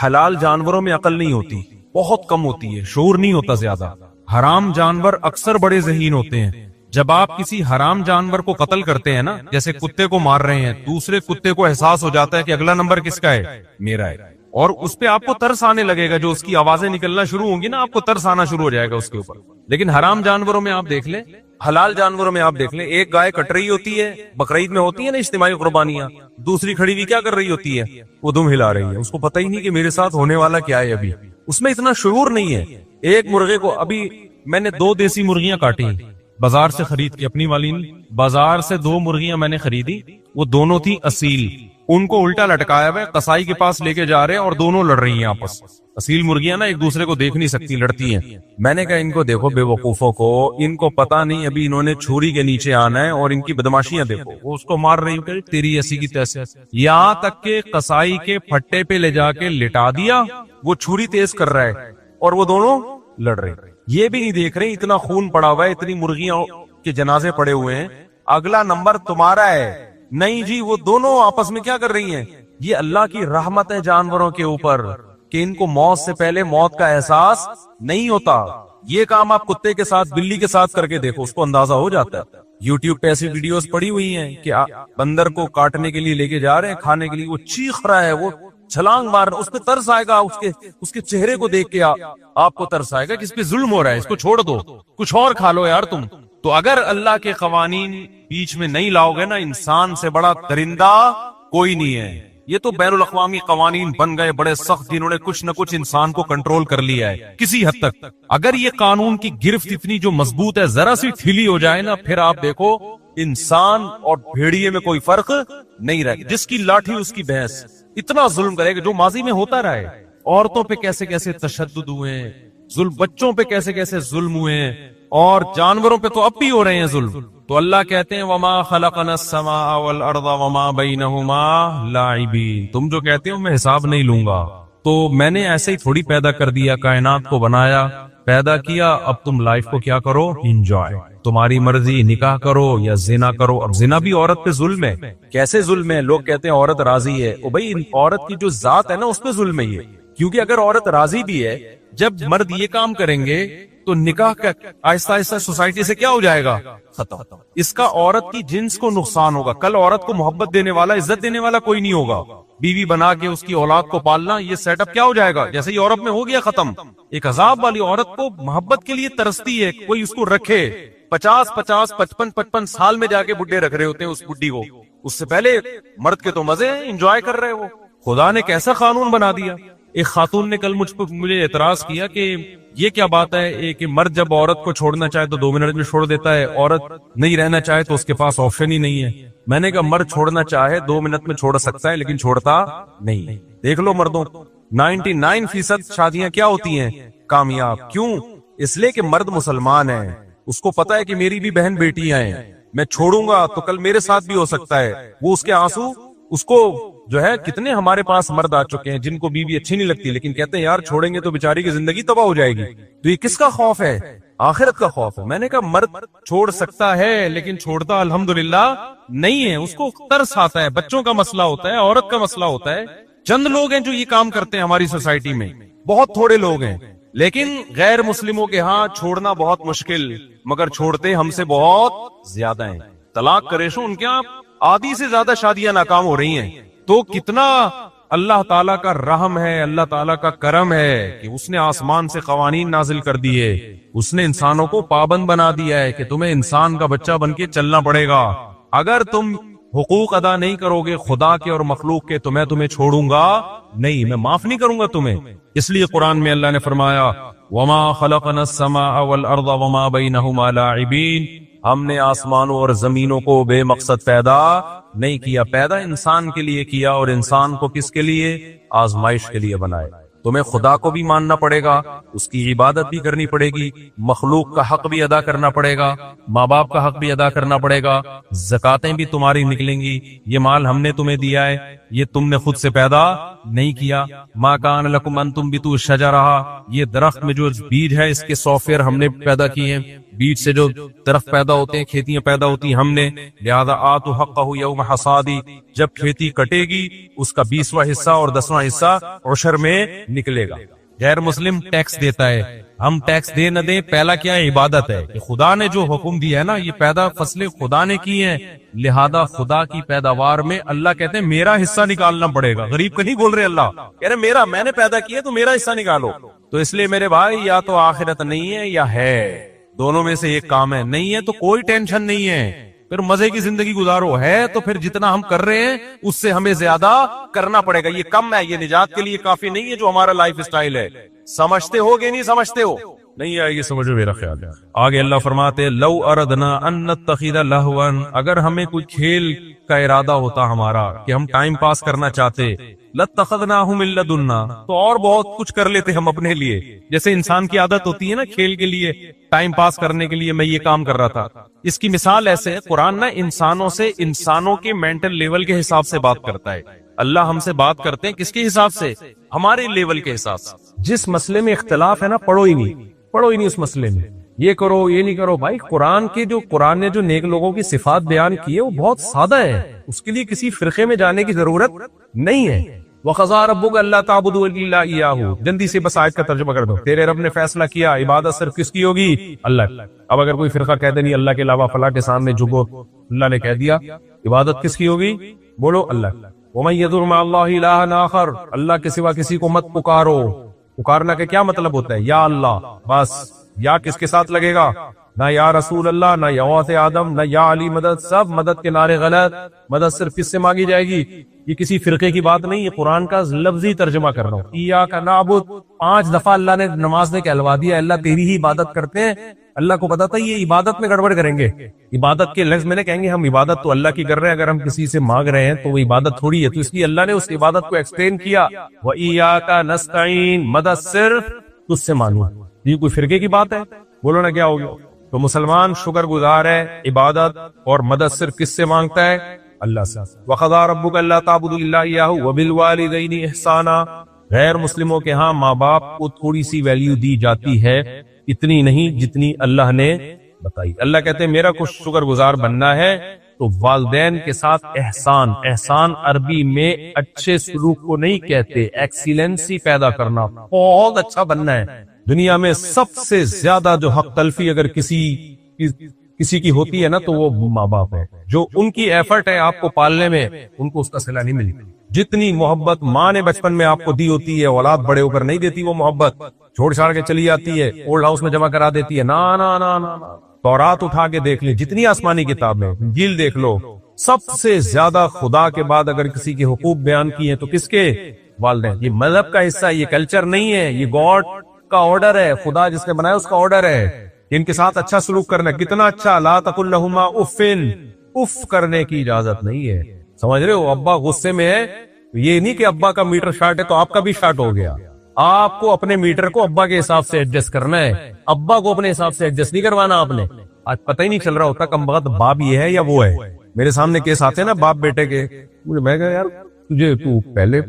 حلال جانوروں میں عقل نہیں ہوتی، بہت کم ہوتی ہے، شعور نہیں ہوتا زیادہ۔ حرام جانور اکثر بڑے ذہین ہوتے ہیں۔ جب آپ کسی حرام جانور کو قتل کرتے ہیں نا، جیسے کتے کو مار رہے ہیں، دوسرے کتے کو احساس ہو جاتا ہے کہ اگلا نمبر کس کا ہے، میرا ہے، اور اس پہ آپ کو ترس آنے لگے گا، جو اس کی آوازیں نکلنا شروع ہوں گی نا، آپ کو ترس آنا شروع ہو جائے گا اس کے اوپر۔ لیکن حرام جانوروں میں آپ دیکھ لیں، حلال جانوروں میں آپ دیکھ لیں، ایک گائے کٹ رہی ہوتی ہے، بقرعید میں ہوتی ہے نا اجتماعی قربانیاں، دوسری کھڑی ہوئی کیا کر رہی ہوتی ہے، وہ دم ہلا رہی ہے، اس کو پتہ ہی نہیں کہ میرے ساتھ ہونے والا کیا ہے، ابھی اس میں اتنا شعور نہیں ہے۔ ایک مرغے کو، ابھی میں نے 2 دیسی مرغیاں کاٹی بازار سے خرید کے، اپنی والی بازار سے 2 مرغیاں میں نے خریدی، وہ دونوں تھی اصیل، ان کو الٹا لٹکایا ہوا ہے، قصائی کے پاس لے کے جا رہے ہیں اور دونوں لڑ رہی ہیں آپس۔ اصیل مرغیاں نا ایک دوسرے کو دیکھ نہیں سکتی، لڑتی ہیں۔ میں نے کہا ان کو دیکھو بے وقوفوں کو، ان کو پتا نہیں ابھی انہوں نے چھری کے نیچے آنا ہے، اور ان کی بدماشیاں دیکھو، وہ اس کو مار رہی کہ تیری ایسی کی تیسی، یہاں تک کہ قصائی کے پھٹے پہ لے جا کے لٹا دیا، وہ چھری تیز کر رہا ہے اور وہ دونوں لڑ رہے ہیں۔ یہ بھی نہیں دیکھ رہے اتنا خون پڑا ہوا ہے، اتنی مرغیاں کے جنازے پڑے ہوئے ہیں، اگلا نمبر تمہارا ہے۔ نہیں جی، وہ دونوں آپس میں کیا کر رہی ہیں؟ یہ اللہ کی رحمت ہے جانوروں کے اوپر کہ ان کو موت سے پہلے موت کا احساس نہیں ہوتا۔ یہ کام آپ کتے کے ساتھ، بلی کے ساتھ کر کے دیکھو، اس کو اندازہ ہو جاتا ہے۔ یوٹیوب پہ ایسی ویڈیوز پڑی ہوئی ہیں کہ بندر کو کاٹنے کے لیے لے کے جا رہے ہیں، کھانے کے لیے، وہ چیخ رہا ہے، وہ چھلانگ مار رہا ہے، اس پہ ترس آئے گا، اس کے چہرے کو دیکھ کے آپ کو ترس آئے گا کہ اس پہ ظلم ہو رہا ہے، اس کو چھوڑ دو، کچھ اور کھا لو یار تم۔ تو اگر اللہ کے قوانین بیچ میں نہیں لاؤ گے نا، انسان سے بڑا درندہ کوئی نہیں ہے۔ یہ تو بین الاقوامی قوانین بن گئے بڑے سخت، جنہوں نے کچھ نہ کچھ انسان کو کنٹرول کر لیا ہے کسی حد تک۔ اگر یہ قانون کی گرفت اتنی جو مضبوط ہے، ذرا سی ڈھیلی ہو جائے نا، پھر آپ دیکھو انسان اور بھیڑیے میں کوئی فرق نہیں رہے گا، جس کی لاٹھی اس کی بھینس، اتنا ظلم کرے گا جو ماضی میں ہوتا رہا ہے۔ عورتوں پہ کیسے کیسے تشدد ہوئے ہیں، ظلم، بچوں پہ کیسے کیسے ظلم ہوئے ہیں، اور جانوروں پہ تو اب بھی ہو رہے ہیں ظلم۔ تو اللہ کہتے ہیں وما خلقنا السماء والارض وما بینہما لاعبین، تم جو کہتے ہو میں حساب نہیں لوں گا، تو میں نے ایسے ہی تھوڑی پیدا کر دیا، کائنات کو بنایا، پیدا کیا، اب تم لائف کو کیا کرو، انجوائے، تمہاری مرضی، نکاح کرو یا زنا کرو۔ اب زنا بھی عورت پہ ظلم ہے، کیسے ظلم ہے؟ لوگ کہتے ہیں عورت راضی ہے، او بھائی عورت کی جو ذات ہے نا اس پہ ظلم ہے یہ، کیونکہ اگر عورت راضی بھی ہے، جب مرد یہ کام کریں گے تو نکاح کا آہستہ آہستہ سوسائٹی سے کیا ہو جائے گا، ختم۔ اس کا عورت کی جنس کو نقصان ہوگا، کل عورت کو محبت دینے والا، عزت دینے والا کوئی نہیں ہوگا، بیوی بنا کے اس کی اولاد کو پالنا، یہ سیٹ اپ کیا ہو جائے گا، جیسے یورپ میں ہو گیا ختم۔ ایک عذاب والی عورت کو محبت کے لیے ترستی ہے، کوئی اس کو رکھے، 55 سال میں جا کے بڈھے رکھ رہے ہوتے ہیں اس بڈھی کو، اس سے پہلے مرد کے تو مزے ہیں، انجوائے کر رہے وہ۔ خدا نے کیسا قانون بنا دیا۔ ایک خاتون نے کل مجھے اعتراض کیا کہ یہ کیا بات ہے کہ مرد جب عورت کو چھوڑنا چاہے تو 2 منٹ میں چھوڑ دیتا ہے, عورت نہیں رہنا چاہے تو اس کے پاس آپشن ہی نہیں ہے. میں نے کہا مرد چھوڑنا چاہے 2 منٹ میں چھوڑ سکتا ہے لیکن چھوڑتا نہیں. دیکھ لو مردوں, 99% شادیاں کیا ہوتی ہیں کامیاب. کیوں؟ اس لیے کہ مرد مسلمان ہے, اس کو پتا ہے کہ میری بھی بہن بیٹیاں ہیں, میں چھوڑوں گا تو کل میرے ساتھ بھی ہو سکتا ہے. وہ اس کے آنسو اس کو جو ہے, کتنے ہمارے پاس مرد آ چکے ہیں جن کو بیوی اچھی نہیں لگتی لیکن کہتے ہیں یار چھوڑیں گے تو بیچاری کی زندگی تباہ ہو جائے گی. تو یہ کس کا خوف ہے؟ آخرت کا خوف ہے. میں نے کہا مرد چھوڑ سکتا ہے لیکن چھوڑتا الحمدللہ نہیں ہے. اس کو ترس آتا ہے, بچوں کا مسئلہ ہوتا ہے, عورت کا مسئلہ ہوتا ہے. چند لوگ ہیں جو یہ کام کرتے ہیں ہماری سوسائٹی میں, بہت تھوڑے لوگ ہیں. لیکن غیر مسلموں کے ہاں چھوڑنا بہت مشکل, مگر چھوڑتے ہم سے بہت زیادہ ہیں. طلاق کا ریشو ان کے یہاں آدھی سے زیادہ شادیاں ناکام ہو رہی ہیں. تو کتنا اللہ تعالیٰ کا رحم ہے, اللہ تعالیٰ کا کرم ہے کہ اس نے آسمان سے قوانین نازل کر دیے, اس نے انسانوں کو پابند بنا دیا ہے کہ تمہیں انسان کا بچہ بن کے چلنا پڑے گا. اگر تم حقوق ادا نہیں کرو گے خدا کے اور مخلوق کے تو میں تمہیں چھوڑوں گا نہیں, میں معاف نہیں کروں گا تمہیں. اس لیے قرآن میں اللہ نے فرمایا وما خلقنا السماء والارض وما بینہما لاعبین, ہم نے آسمانوں اور زمینوں کو بے مقصد پیدا نہیں کیا. پیدا انسان کے لیے کیا, اور انسان کو کس کے لیے؟ آزمائش کے لیے بنائے. تمہیں خدا کو بھی ماننا پڑے گا, اس کی عبادت بھی کرنی پڑے گی, مخلوق کا حق بھی ادا کرنا پڑے گا, ماں باپ کا حق بھی ادا کرنا پڑے گا, زکاتیں بھی تمہاری نکلیں گی. یہ مال ہم نے تمہیں دیا ہے, یہ تم نے خود سے پیدا نہیں کیا. ما کان لکم ان تنبتوا الشجرہ, یہ درخت میں جو بیج ہے اس کے سافٹ ہم نے پیدا کیے ہیں. بیج سے جو درخت پیدا ہوتے ہیں, کھیتیاں پیدا ہوتی ہیں ہم نے. لہذا آتوا حقہ یوم حصادی, جب کھیتی کٹے گی اس کا 20واں حصہ اور 10واں حصہ عشر میں نکلے گا. غیر مسلم ٹیکس دیتا ہے, ہم ٹیکس دے نہ دیں, پہلا کیا ہے؟ عبادت ہے. کہ خدا نے جو حکم دیا ہے نا, یہ پیدا فصلیں خدا نے کی ہیں, لہذا خدا کی پیداوار میں اللہ کہتے ہیں میرا حصہ نکالنا پڑے گا. غریب کا نہیں بول رہے اللہ, کہہ رہے میرا, میں نے پیدا کیا تو میرا حصہ نکالو. تو اس لیے میرے بھائی یا تو آخرت نہیں ہے یا ہے, دونوں میں سے ایک کام ہے. نہیں ہے تو کوئی ٹینشن نہیں ہے, پھر مزے کی زندگی گزارو. ہے تو پھر جتنا ہم کر رہے ہیں اس سے ہمیں زیادہ کرنا پڑے گا. یہ کم ہے, یہ نجات کے لیے کافی نہیں ہے جو ہمارا لائف اسٹائل ہے. سمجھتے ہو گے نہیں سمجھتے ہو؟ نہیں آئے گی سمجھو, میرا خیال ہے. آگے اللہ فرماتے لو اردنا ان نتخذ لہوا, اگر ہمیں کوئی کھیل کا ارادہ ہوتا ہمارا کہ ہم ٹائم پاس کرنا چاہتے, لاتخذناہ من لدنا, تو اور بہت کچھ کر لیتے ہم اپنے لیے. جیسے انسان کی عادت ہوتی ہے نا کھیل کے لیے, ٹائم پاس کرنے کے لیے میں یہ کام کر رہا تھا. اس کی مثال ایسے ہے, قرآن نا انسانوں سے, انسانوں کے مینٹل لیول کے حساب سے بات کرتا ہے. اللہ ہم سے بات کرتے ہیں کس کے حساب سے؟ ہمارے لیول کے حساب سے. جس مسئلے میں اختلاف ہے نا, پڑھو ہی نہیں اس مسئلے میں, یہ کرو یہ نہیں کرو. بھائی قرآن نے جو نیک لوگوں کی صفات بیان کی ہے وہ بہت سادہ ہے, اس کے لیے کسی فرقے میں جانے کی ضرورت نہیں ہے. وَقَضَىٰ رَبُّكَ أَلَّا تَعْبُدُوا إِلَّا إِيَّاهُ, جلدی سے بس آیت کا ترجمہ کر دو. تیرے رب نے فیصلہ کیا عبادت صرف کس کی ہوگی؟ اللہ. اب اگر کوئی فرقہ کہہ دے نہیں اللہ کے علاوہ فلاں کے سامنے جھکو, اللہ نے کہہ دیا عبادت کس کی ہوگی؟ بولو اللہ. وَمَن يَدْعُ مَعَ اللَّهِ إِلَٰهًا آخَرَ, اللہ کے سوا کسی کو مت پکارو. پکارنا کا کیا مطلب ہوتا ہے؟ یا اللہ بس. یا کس کے ساتھ لگے گا؟ نہ یا رسول اللہ, نہ یا غوث آدم, نہ یا علی مدد. سب مدد کے نعرے غلط. مدد صرف کس سے مانگی جائے گی؟ یہ کسی فرقے کی بات نہیں, یہ قرآن کا لفظی ترجمہ کر رہا ہوں. ایاک نعبد 5 دفعہ اللہ نے نماز میں کہلوا دیا, اللہ تیری ہی عبادت کرتے ہیں. اللہ کو پتا تھا یہ عبادت میں گڑبڑ کریں گے. عبادت کے لفظ میں نے کہیں گے ہم عبادت تو اللہ کی کر رہے ہیں, اگر ہم کسی سے مانگ رہے ہیں تو وہ عبادت تھوڑی ہے. تو اس لیے اللہ نے اس عبادت کو ایکسپلین کیا, وَإِيَّاكَ نَسْتَعِينُ, مدد صرف تجھ سے مانگو. یہ کوئی فرقے کی بات ہے؟ بولو نا کیا ہو گیا. تو مسلمان شکر گزار ہے, عبادت اور مدد صرف کس سے مانگتا ہے؟ اللہ سے. وَقَضَىٰ رَبُّكَ أَلَّا تَعْبُدُوا إِلَّا إِيَّاهُ وَبِالْوَالِدَيْنِ إِحْسَانًا, غیر مسلموں کے ہاں ماں باپ کو تھوڑی سی ویلیو دی جاتی ہے, اتنی نہیں جتنی اللہ نے بتائی. اللہ کہتے ہیں میرا کچھ شکر گزار بننا ہے تو والدین کے ساتھ احسان. احسان عربی میں اچھے سلوک کو نہیں کہتے, ایکسیلنسی پیدا کرنا, بہت اچھا بننا ہے. دنیا میں سب سے زیادہ جو حق تلفی اگر کسی کی ہوتی ہے نا تو وہ ماں باپ ہے. جو ان کی ایفرٹ ہے آپ کو پالنے میں, ان کو اس کا صلہ نہیں ملی. جتنی محبت ماں نے بچپن میں آپ کو دی ہوتی ہے, اولاد بڑے ہو کر نہیں دیتی. وہ محبت چھوڑ چھاڑ کے چلی جاتی ہے, اولڈ ہاؤس میں جمع کرا دیتی ہے. نا نا نا نا, تورات اٹھا کے دیکھ لیں, جتنی آسمانی کتابیں, انجیل دیکھ لو, سب سے زیادہ خدا کے بعد اگر کسی کے حقوق بیان کیے ہیں تو کس کے؟ والدین. یہ مذہب کا حصہ ہے, یہ کلچر نہیں ہے, یہ گاڈ کا آرڈر ہے, خدا جس نے بنایا اس کا آرڈر ہے کہ ان کے ساتھ اچھا سلوک کرنا. کتنا اچھا, لا تقل لہما اف, اف کرنے کی اجازت نہیں ہے. سمجھ رہے ہو, ابا غصے میں ہے, یہ نہیں کہ ابا کا میٹر شارٹ ہے تو آپ کا بھی شارٹ ہو گیا. آپ کو اپنے میٹر کو ابا کے حساب سے ایڈجسٹ کرنا ہے, ابا کو اپنے حساب سے ایڈجسٹ نہیں کروانا آپ نے. آج پتہ ہی نہیں چل رہا ہوتا کم وقت باپ یہ ہے یا وہ ہے. میرے سامنے کیس آتے ہیں نا باپ بیٹے کے, میں کہا یار تجھے تو پہلے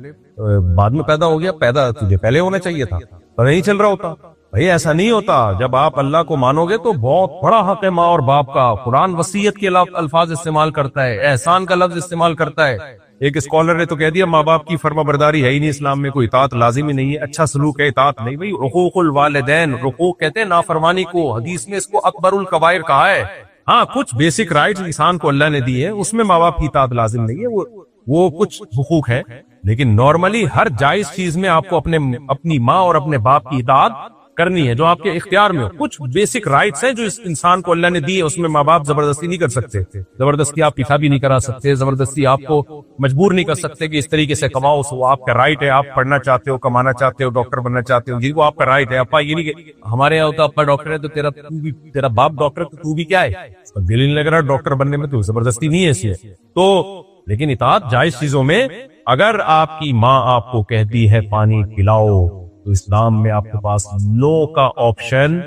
بعد میں پیدا ہو گیا, پیدا تجھے پہلے ہونا چاہیے تھا, پتہ نہیں چل رہا ہوتا. بھائی ایسا نہیں ہوتا. جب آپ اللہ کو مانو گے تو بہت بڑا حق ہے ماں اور باپ کا. قرآن وصیت کے الفاظ استعمال کرتا ہے, احسان کا لفظ استعمال کرتا ہے. ایک اسکالر نے تو کہہ دیا ماں باپ کی فرما برداری ہے ہی نہیں اسلام میں, کوئی اطاعت لازم ہی نہیں ہے, اچھا سلوک ہے اطاعت نہیں. بھائی حقوق الوالدین, حقوق کہتے ہیں نافرمانی کو, حدیث میں اس کو اکبر الکبائر کہا ہے. ہاں کچھ بیسک رائٹس انسان کو اللہ نے دی ہے, اس میں ماں باپ کی اطاعت لازم نہیں ہے, وہ کچھ حقوق ہے. لیکن نارملی ہر جائز چیز میں آپ کو اپنی ماں اور اپنے باپ کی اطاعت کرنی ہے جو آپ کے اختیار میں ہو. کچھ بیسک رائٹس ہیں جو اس انسان کو اللہ نے دی ہے, اس میں ماں باپ زبردستی نہیں کر سکتے. زبردستی آپ پیچھا بھی نہیں کرا سکتے, زبردستی آپ کو مجبور نہیں کر سکتے کہ اس طریقے سے کماؤ, وہ آپ کا رائٹ ہے. آپ پڑھنا چاہتے ہو, کمانا چاہتے ہو, ڈاکٹر بننا چاہتے ہو, جی وہ آپ کا رائٹ ہے. ابا یہ نہیں کہ ہمارے یہاں ہوتا ابا ڈاکٹر ہے تو تیرا باپ ڈاکٹر تو بھی کیا ہے, دل نہیں لگ رہا ڈاکٹر بننے میں, تو زبردستی نہیں ہے اس لیے تو. لیکن اطاعت جائز چیزوں میں, اگر آپ کی ماں آپ کو کہتی ہے پانی پلاؤ تو اسلام میں آپ کے پاس نو کا آپشن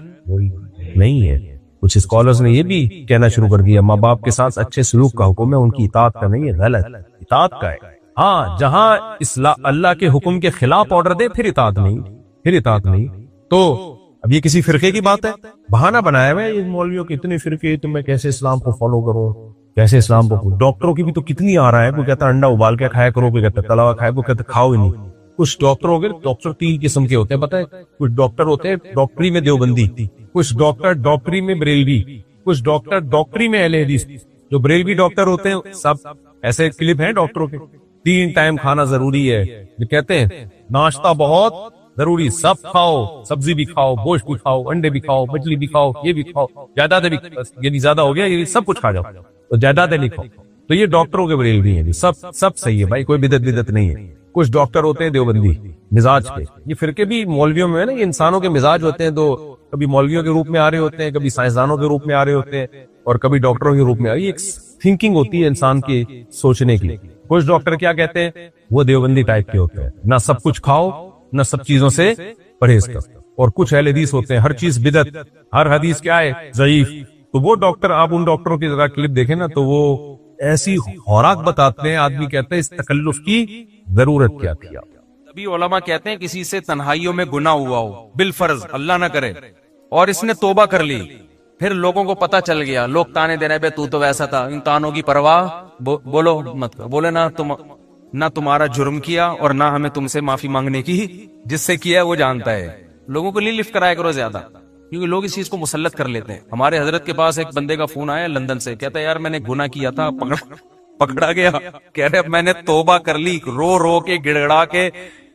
نہیں ہے. کچھ اسکالرز نے یہ بھی کہنا شروع کر دیا ماں باپ کے ساتھ اچھے سلوک کا حکم ہے, ان کی اطاعت کا نہیں ہے. غلط, اطاعت کا ہے. ہاں جہاں اللہ کے حکم کے خلاف آرڈر دے پھر اطاعت نہیں. تو اب یہ کسی فرقے کی بات ہے, بہانہ بنایا ہوا ہے یہ مولویوں کے اتنے فرقے, تو میں کیسے اسلام کو فالو کروں, کیسے اسلام کو. ڈاکٹروں کی بھی تو کتنی آ رہا ہے, کوئی کہتا انڈا ابال کے کھایا کرو, کوئی کہتا تلا ہوا کھایا, کوئی کہتا کھاؤ ہی نہیں. کچھ ڈاکٹر ہو گئے, ڈاکٹر 3 قسم کے ہوتے ہیں پتہ ہے. کچھ ڈاکٹر ہوتے ہیں ڈاکٹری میں دیوبندی, کچھ ڈاکٹر ڈاکٹری میں بریلوی, کچھ ڈاکٹر ڈاکٹری میں اہل حدیث. جو بریلوی ڈاکٹر ہوتے ہیں سب ایسے کلپ ہیں ڈاکٹروں کے, 3 ٹائم کھانا ضروری ہے, جو کہتے ہیں ناشتہ بہت ضروری, سب کھاؤ, سبزی بھی کھاؤ, گوشت بھی کھاؤ, انڈے بھی کھاؤ, مچھلی بھی کھاؤ, یہ بھی کھاؤ, جائیدادیں بھی, یہ بھی زیادہ ہو گیا, یہ سب کچھ کھا جاؤ, تو جائیدادیں نہیں کھاؤ. تو یہ ڈاکٹروں کے بریلوی ہیں, سب صحیح ہے بھائی, کوئی بدعت نہیں ہے. کچھ ڈاکٹر ہوتے ہیں دیوبندی مزاج کے, یہ فرقے بھی مولویوں میں ہے نا, یہ انسانوں کے مزاج ہوتے ہیں, تو کبھی مولویوں کے روپ میں آ رہے ہوتے ہیں, کبھی سائنسدانوں کے روپ میں آ رہے ہوتے ہیں, اور کبھی ڈاکٹروں کے روپ میں. یہ ایک تھنکنگ ہوتی ہے انسان کی سوچنے کی. کچھ ڈاکٹر کیا کہتے ہیں, وہ دیوبندی ٹائپ کے ہوتے ہیں, نہ سب کچھ کھاؤ نہ سب چیزوں سے پرہیز کرو. اور کچھ اہل حدیث ہوتے ہیں, ہر چیز بدعت, ہر حدیث کیا ہے ضعیف. تو وہ ڈاکٹر, آپ ان ڈاکٹروں کی ذرا کلپ دیکھیں نا, تو وہ ایسی خوراک بتاتے ہیں, آدمی کہتے ہیں اس تکلف کی ضرورت کیا تھی. تبھی علماء کہتے ہیں کسی سے تنہائیوں میں گناہ ہوا ہو بالفرض, اللہ نہ کرے, اور اس نے توبہ کر لی, پھر لوگوں کو پتہ چل گیا, لوگ تانے دے رہے, بے تو ویسا تھا, ان تانوں کی پرواہ بولو مت, بولے نہ تمہارا جرم کیا اور نہ ہمیں تم سے معافی مانگنے کی, جس سے کیا وہ جانتا ہے. لوگوں کو لفٹ کرایا کرو زیادہ, کیونکہ لوگ اس چیز کو مسلط کر لیتے ہیں. ہمارے حضرت کے پاس ایک بندے کا فون آیا لندن سے, کہتا ہے یار میں نے گناہ کیا تھا, پکڑا گیا, کہہ رہے اب میں نے توبہ کر لی, رو رو کے گڑگڑا کے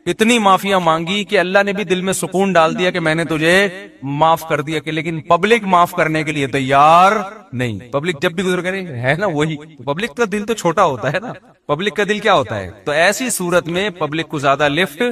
اتنی معافیاں مانگی کہ اللہ نے بھی دل میں سکون ڈال دیا کہ میں نے تجھے معاف کر دیا, کہ لیکن پبلک معاف کرنے کے لیے تیار نہیں. پبلک جب بھی گزر کرے ہے نا, وہی پبلک کا دل تو چھوٹا ہوتا ہے نا, پبلک کا دل کیا ہوتا ہے. تو ایسی صورت میں پبلک کو زیادہ لفٹ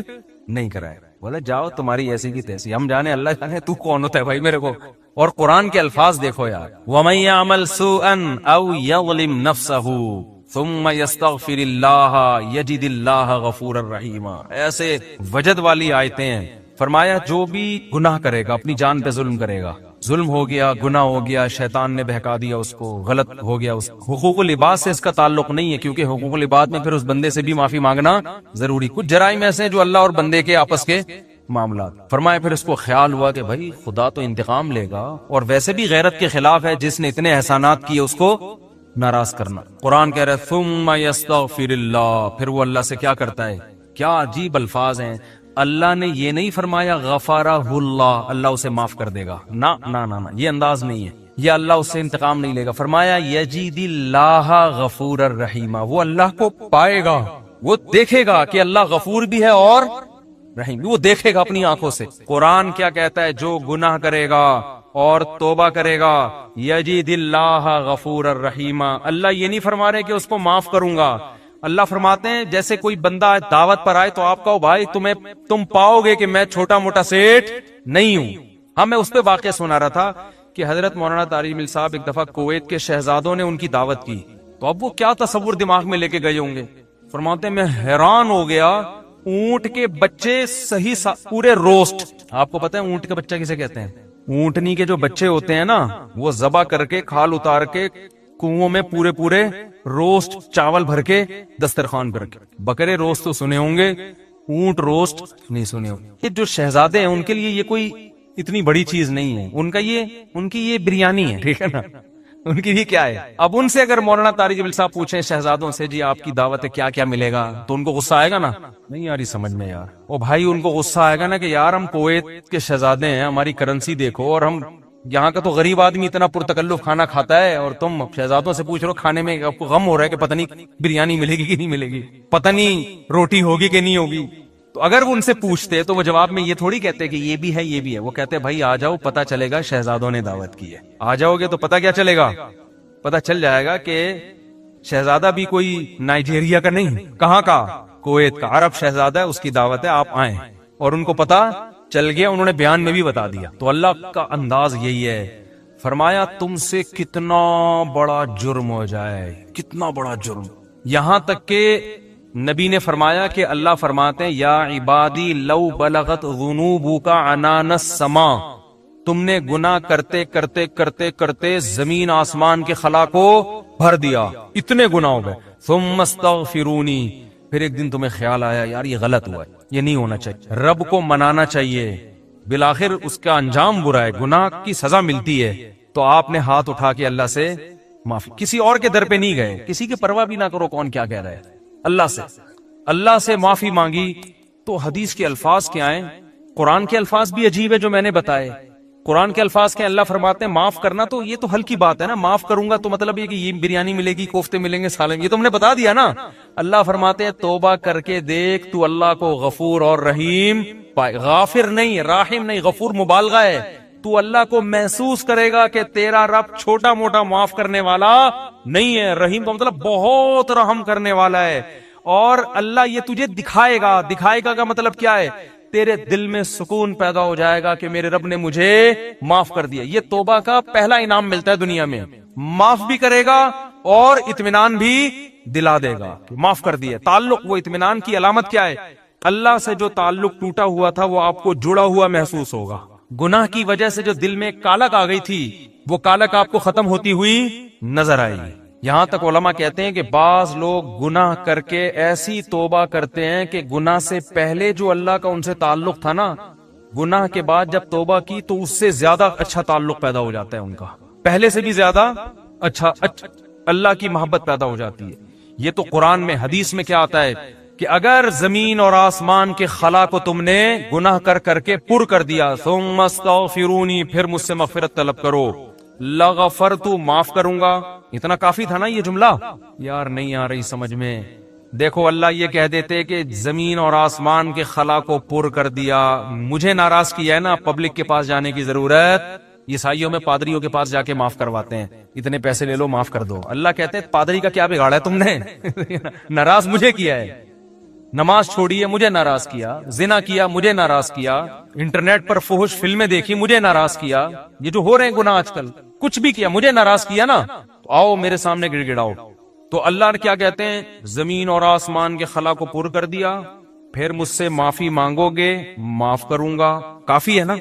نہیں کرائے, بولا جاؤ تمہاری ایسی کی تیسی, ہم جانے اللہ جانے تو کون ہوتا ہے بھائی میرے کو. اور قرآن کے الفاظ دیکھو یار, وَمَن يَعْمَلْ سُوءًا أَوْ يَظْلِمْ نَفْسَهُ ثُمَّ يَسْتَغْفِرِ اللَّهَ يَجِدِ اللَّهَ غَفُورًا رَحِيمًا. ایسے وجد والی آیتیں ہیں. فرمایا جو بھی گناہ کرے گا, اپنی جان پہ ظلم کرے گا, ظلم ہو گیا, گناہ ہو گیا, شیطان نے بہکا دیا اس کو, غلط ہو گیا, اس حقوق العباد سے اس کا تعلق نہیں ہے, کیونکہ حقوق العباد میں پھر اس بندے سے بھی معافی مانگنا ضروری. کچھ جرائم ایسے ہیں جو اللہ اور بندے کے آپس کے معاملات. فرمایا پھر اس کو خیال ہوا کہ بھائی خدا تو انتقام لے گا, اور ویسے بھی غیرت کے خلاف ہے, جس نے اتنے احسانات کیے اس کو ناراض کرنا. قرآن کہہ رہا ہے ثم یستغفر اللہ, پھر وہ اللہ سے کیا کرتا ہے. کیا عجیب الفاظ ہیں. اللہ نے یہ نہیں فرمایا غفارہ اللہ, اللہ اسے معاف کر دے گا, نہ نہ نہ, یہ انداز نہیں ہے, یہ اللہ اس سے انتقام نہیں لے گا. فرمایا یجید اللہ غفور الرحیم, وہ اللہ کو پائے گا, وہ دیکھے گا کہ اللہ غفور بھی ہے اور رحیم, وہ دیکھے گا اپنی آنکھوں سے. قرآن کیا کہتا ہے, جو گناہ کرے گا اور توبہ کرے گا, یجید اللہ غفور الرحیم. اللہ یہ نہیں فرما رہے کہ اس کو معاف کروں گا, اللہ فرماتے ہیں جیسے کوئی بندہ دعوت پر آئے تو آپ کہو بھائی تم پاؤ گے کہ میں چھوٹا موٹا سیٹ نہیں ہوں. ہاں میں اس پہ واقعہ سنا رہا تھا کہ حضرت مولانا طارق مل صاحب ایک دفعہ کویت کے شہزادوں نے ان کی دعوت کی, تو اب وہ کیا تصور دماغ میں لے کے گئے ہوں گے. فرماتے ہیں میں حیران ہو گیا, اونٹ کے بچے صحیح پورے روسٹ. آپ کو پتہ ہے اونٹ کا بچہ کسے کہتے ہیں؟ اونٹنی کے جو بچے ہوتے ہیں نا وہ ذبح کر کے کھال اتار کے کنووں میں پورے روسٹ چاول بھر کے دسترخوان پر رکھے. بکرے روسٹ تو سنے ہوں گے, اونٹ روسٹ نہیں سنے ہوں گے. یہ جو شہزادے ہیں ان کے لیے یہ کوئی اتنی بڑی چیز نہیں ہے, ان کی یہ بریانی ہے, ٹھیک ہے نا, ان کی یہ کیا ہے. اب ان سے اگر مولانا طارق جبیل صاحب پوچھیں شہزادوں سے جی آپ کی دعوت ہے کیا کیا ملے گا, تو ان کو غصہ آئے گا نا, نہیں یار سمجھ میں یار. او بھائی ان کو غصہ آئے گا نا کہ یار ہم کویت کے شہزادے ہیں, ہماری کرنسی دیکھو, اور ہم یہاں کا تو غریب آدمی اتنا پرتکلف کھانا کھاتا ہے, اور تم شہزادوں سے پوچھ رہے ہو کھانے میں آپ کو غم ہو رہا ہے کہ پتہ نہیں بریانی ملے گی کہ نہیں ملے گی, پتہ نہیں روٹی ہوگی کہ نہیں ہوگی. تو اگر وہ ان سے پوچھتے تو وہ جواب میں یہ تھوڑی کہتے کہ یہ بھی ہے یہ بھی ہے, وہ کہتے بھائی آ جاؤ پتہ چلے گا شہزادوں نے دعوت کی ہے. آ جاؤ گے تو پتہ کیا چلے گا, پتہ چل جائے گا کہ شہزادہ بھی کوئی نائجیریا کا نہیں, کہاں کا, کویت کا عرب شہزادہ ہے, اس کی دعوت ہے, آپ آئیں. اور ان کو پتہ چل گیا, انہوں نے بیان میں بھی بتا دیا. تو اللہ کا انداز یہی ہے, فرمایا تم سے کتنا بڑا جرم ہو جائے, کتنا بڑا جرم, یہاں تک کہ نبی نے فرمایا کہ اللہ فرماتے ہیں یا عبادی لو بلغت ذنوبک عنان السماء, تم نے گناہ کرتے کرتے کرتے کرتے زمین آسمان کے خلا کو بھر دیا, اتنے گناہ ہو گئے. ثم استغفرونی, پھر ایک دن تمہیں خیال آیا یار یہ غلط ہوا ہے, یہ نہیں ہونا چاہیے, رب کو منانا چاہیے, بالآخر اس کا انجام برا ہے, گناہ کی سزا ملتی ہے. تو آپ نے ہاتھ اٹھا کے اللہ سے معافی, کسی اور کے در پہ نہیں گئے, کسی کی پرواہ بھی نہ کرو کون کیا کہہ رہا ہے, اللہ سے معافی مانگی. تو حدیث کے الفاظ کیا ہیں, قرآن کے الفاظ بھی عجیب ہے جو میں نے بتائے. قرآن کے الفاظ کے اللہ فرماتے ہیں معاف کرنا, تو یہ تو ہلکی بات ہے نا, معاف کروں گا تو مطلب یہ کہ یہ بریانی ملے گی, کوفتے ملیں گے, سالن, یہ تو ہم نے بتا دیا نا. اللہ فرماتے ہیں توبہ کر کے دیکھ تو اللہ کو غفور اور رحیم پائے, غافر نہیں راحم نہیں, غفور مبالغہ ہے. تو اللہ کو محسوس کرے گا کہ تیرا رب چھوٹا موٹا معاف کرنے والا نہیں ہے, رحیم کا مطلب بہت رحم کرنے والا ہے. اور اللہ یہ تجھے دکھائے گا, دکھائے گا کا مطلب کیا ہے, تیرے دل میں سکون پیدا ہو جائے گا کہ میرے رب نے مجھے معاف کر دیا. یہ توبہ کا پہلا انعام ملتا ہے دنیا میں, معاف بھی کرے گا اور اطمینان بھی دلا دے گا, معاف کر دیا. تعلق, وہ اطمینان کی علامت کیا ہے, اللہ سے جو تعلق ٹوٹا ہوا تھا وہ آپ کو جڑا ہوا محسوس ہوگا. گناہ کی وجہ سے جو دل میں کالک آ گئی تھی وہ کالک آپ کو ختم ہوتی ہوئی نظر آئے گی. یہاں تک علماء کہتے ہیں کہ بعض لوگ گناہ کر کے ایسی توبہ کرتے ہیں کہ گناہ سے پہلے جو اللہ کا ان سے تعلق تھا نا, گناہ کے بعد جب توبہ کی تو اس سے زیادہ اچھا تعلق پیدا ہو جاتا ہے ان کا, پہلے سے بھی زیادہ اچھا اللہ کی محبت پیدا ہو جاتی ہے. یہ تو قرآن میں, حدیث میں کیا آتا ہے کہ اگر زمین اور آسمان کے خلا کو تم نے گناہ کر کر کے پر کر دیا, ثم استغفرونی, پھر مجھ سے مغفرت طلب کرو, لغفرت, معاف کروں گا. اتنا کافی تھا نا یہ جملہ, یار نہیں آ رہی سمجھ میں. دیکھو اللہ یہ کہہ دیتے کہ زمین اور آسمان کے خلا کو پر کر دیا, مجھے ناراض کیا ہے نا, پبلک کے پاس جانے کی ضرورت, عیسائیوں میں پادریوں کے پاس جا کے معاف کرواتے ہیں, اتنے پیسے لے لو معاف کر دو. اللہ کہتے ہیں پادری کا کیا بگاڑا ہے تم نے, ناراض مجھے کیا ہے, نماز چھوڑی ہے مجھے ناراض کیا, زنا کیا مجھے ناراض کیا, انٹرنیٹ پر فحش فلمیں دیکھی مجھے ناراض کیا, یہ جو ہو رہے ہیں گناہ آج کل, کچھ بھی کیا مجھے ناراض کیا نا, تو آؤ میرے سامنے گڑ گڑاؤ. تو اللہ کیا کہتے ہیں, زمین اور آسمان کے خلا کو پر کر دیا, پھر مجھ سے معافی مانگو گے معاف کروں گا. کافی ہے نا,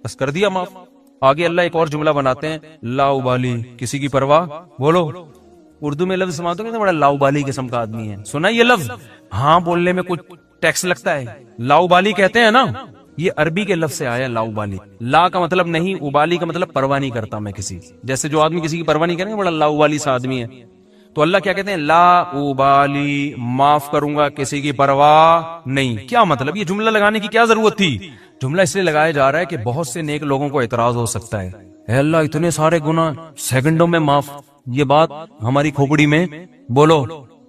بس کر دیا معاف. آگے اللہ ایک اور جملہ بناتے ہیں, لا ابالی, کسی کی پرواہ. بولو اردو میں لفظ سماتے ہیں, بڑا لاؤبالی قسم کا آدمی ہے, سنا یہ لفظ, ہاں بولنے میں کچھ ٹیکس لگتا ہے. لاؤبالی کہتے ہیں نا, یہ عربی کے لفظ سے آیا لاؤبالی. لا کا مطلب نہیں, ابالی کا مطلب پرواہ نہیں کرتا میں کسی, جیسے جو آدمی کسی کی پرواہ نہیں کرے بڑا لاؤبالی سا آدمی ہے. تو اللہ کیا کہتے ہیں, لا ابالی, معاف کروں گا کسی کی پرواہ نہیں. کیا مطلب, یہ جملہ لگانے کی کیا ضرورت تھی؟ جملہ اس لیے لگایا جا رہا ہے کہ بہت سے نیک لوگوں کو اعتراض ہو سکتا ہے, اے اللہ اتنے سارے گناہ سیکنڈوں میں معاف, یہ بات ہماری کھوپڑی میں بولو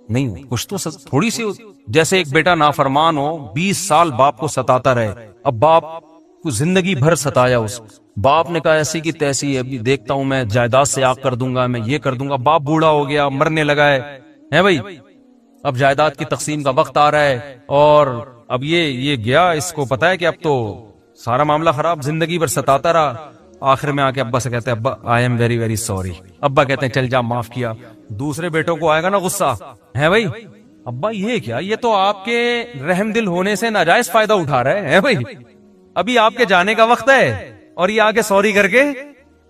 نہیں, کچھ تو تھوڑی سی. جیسے ایک بیٹا نافرمان ہو, 20 سال باپ کو ستاتا رہے, اب باپ کو زندگی بھر ستایا, اس باپ نے کہا ایسی کی تیسی, ابھی دیکھتا ہوں میں جائیداد سے آگ کر دوں گا, میں یہ کر دوں گا. باپ بوڑھا ہو گیا, مرنے لگا ہے بھائی, اب جائیداد کی تقسیم کا وقت آ رہا ہے اور اب یہ گیا، اس کو پتا ہے کہ اب تو سارا معاملہ خراب، زندگی بھر ستاتا رہا. آخر میں آ کے ابا سے کہتے ہیں ابا I am very very sorry. ابا کہتے ہیں چل جا معاف کیا. دوسرے بیٹوں کو آئے گا نا غصہ، ہے بھائی ابا یہ کیا، یہ تو آپ کے رحم دل ہونے سے ناجائز فائدہ اٹھا رہا ہے بھائی، ابھی آپ کے جانے کا وقت ہے اور یہ آگے سوری کر کے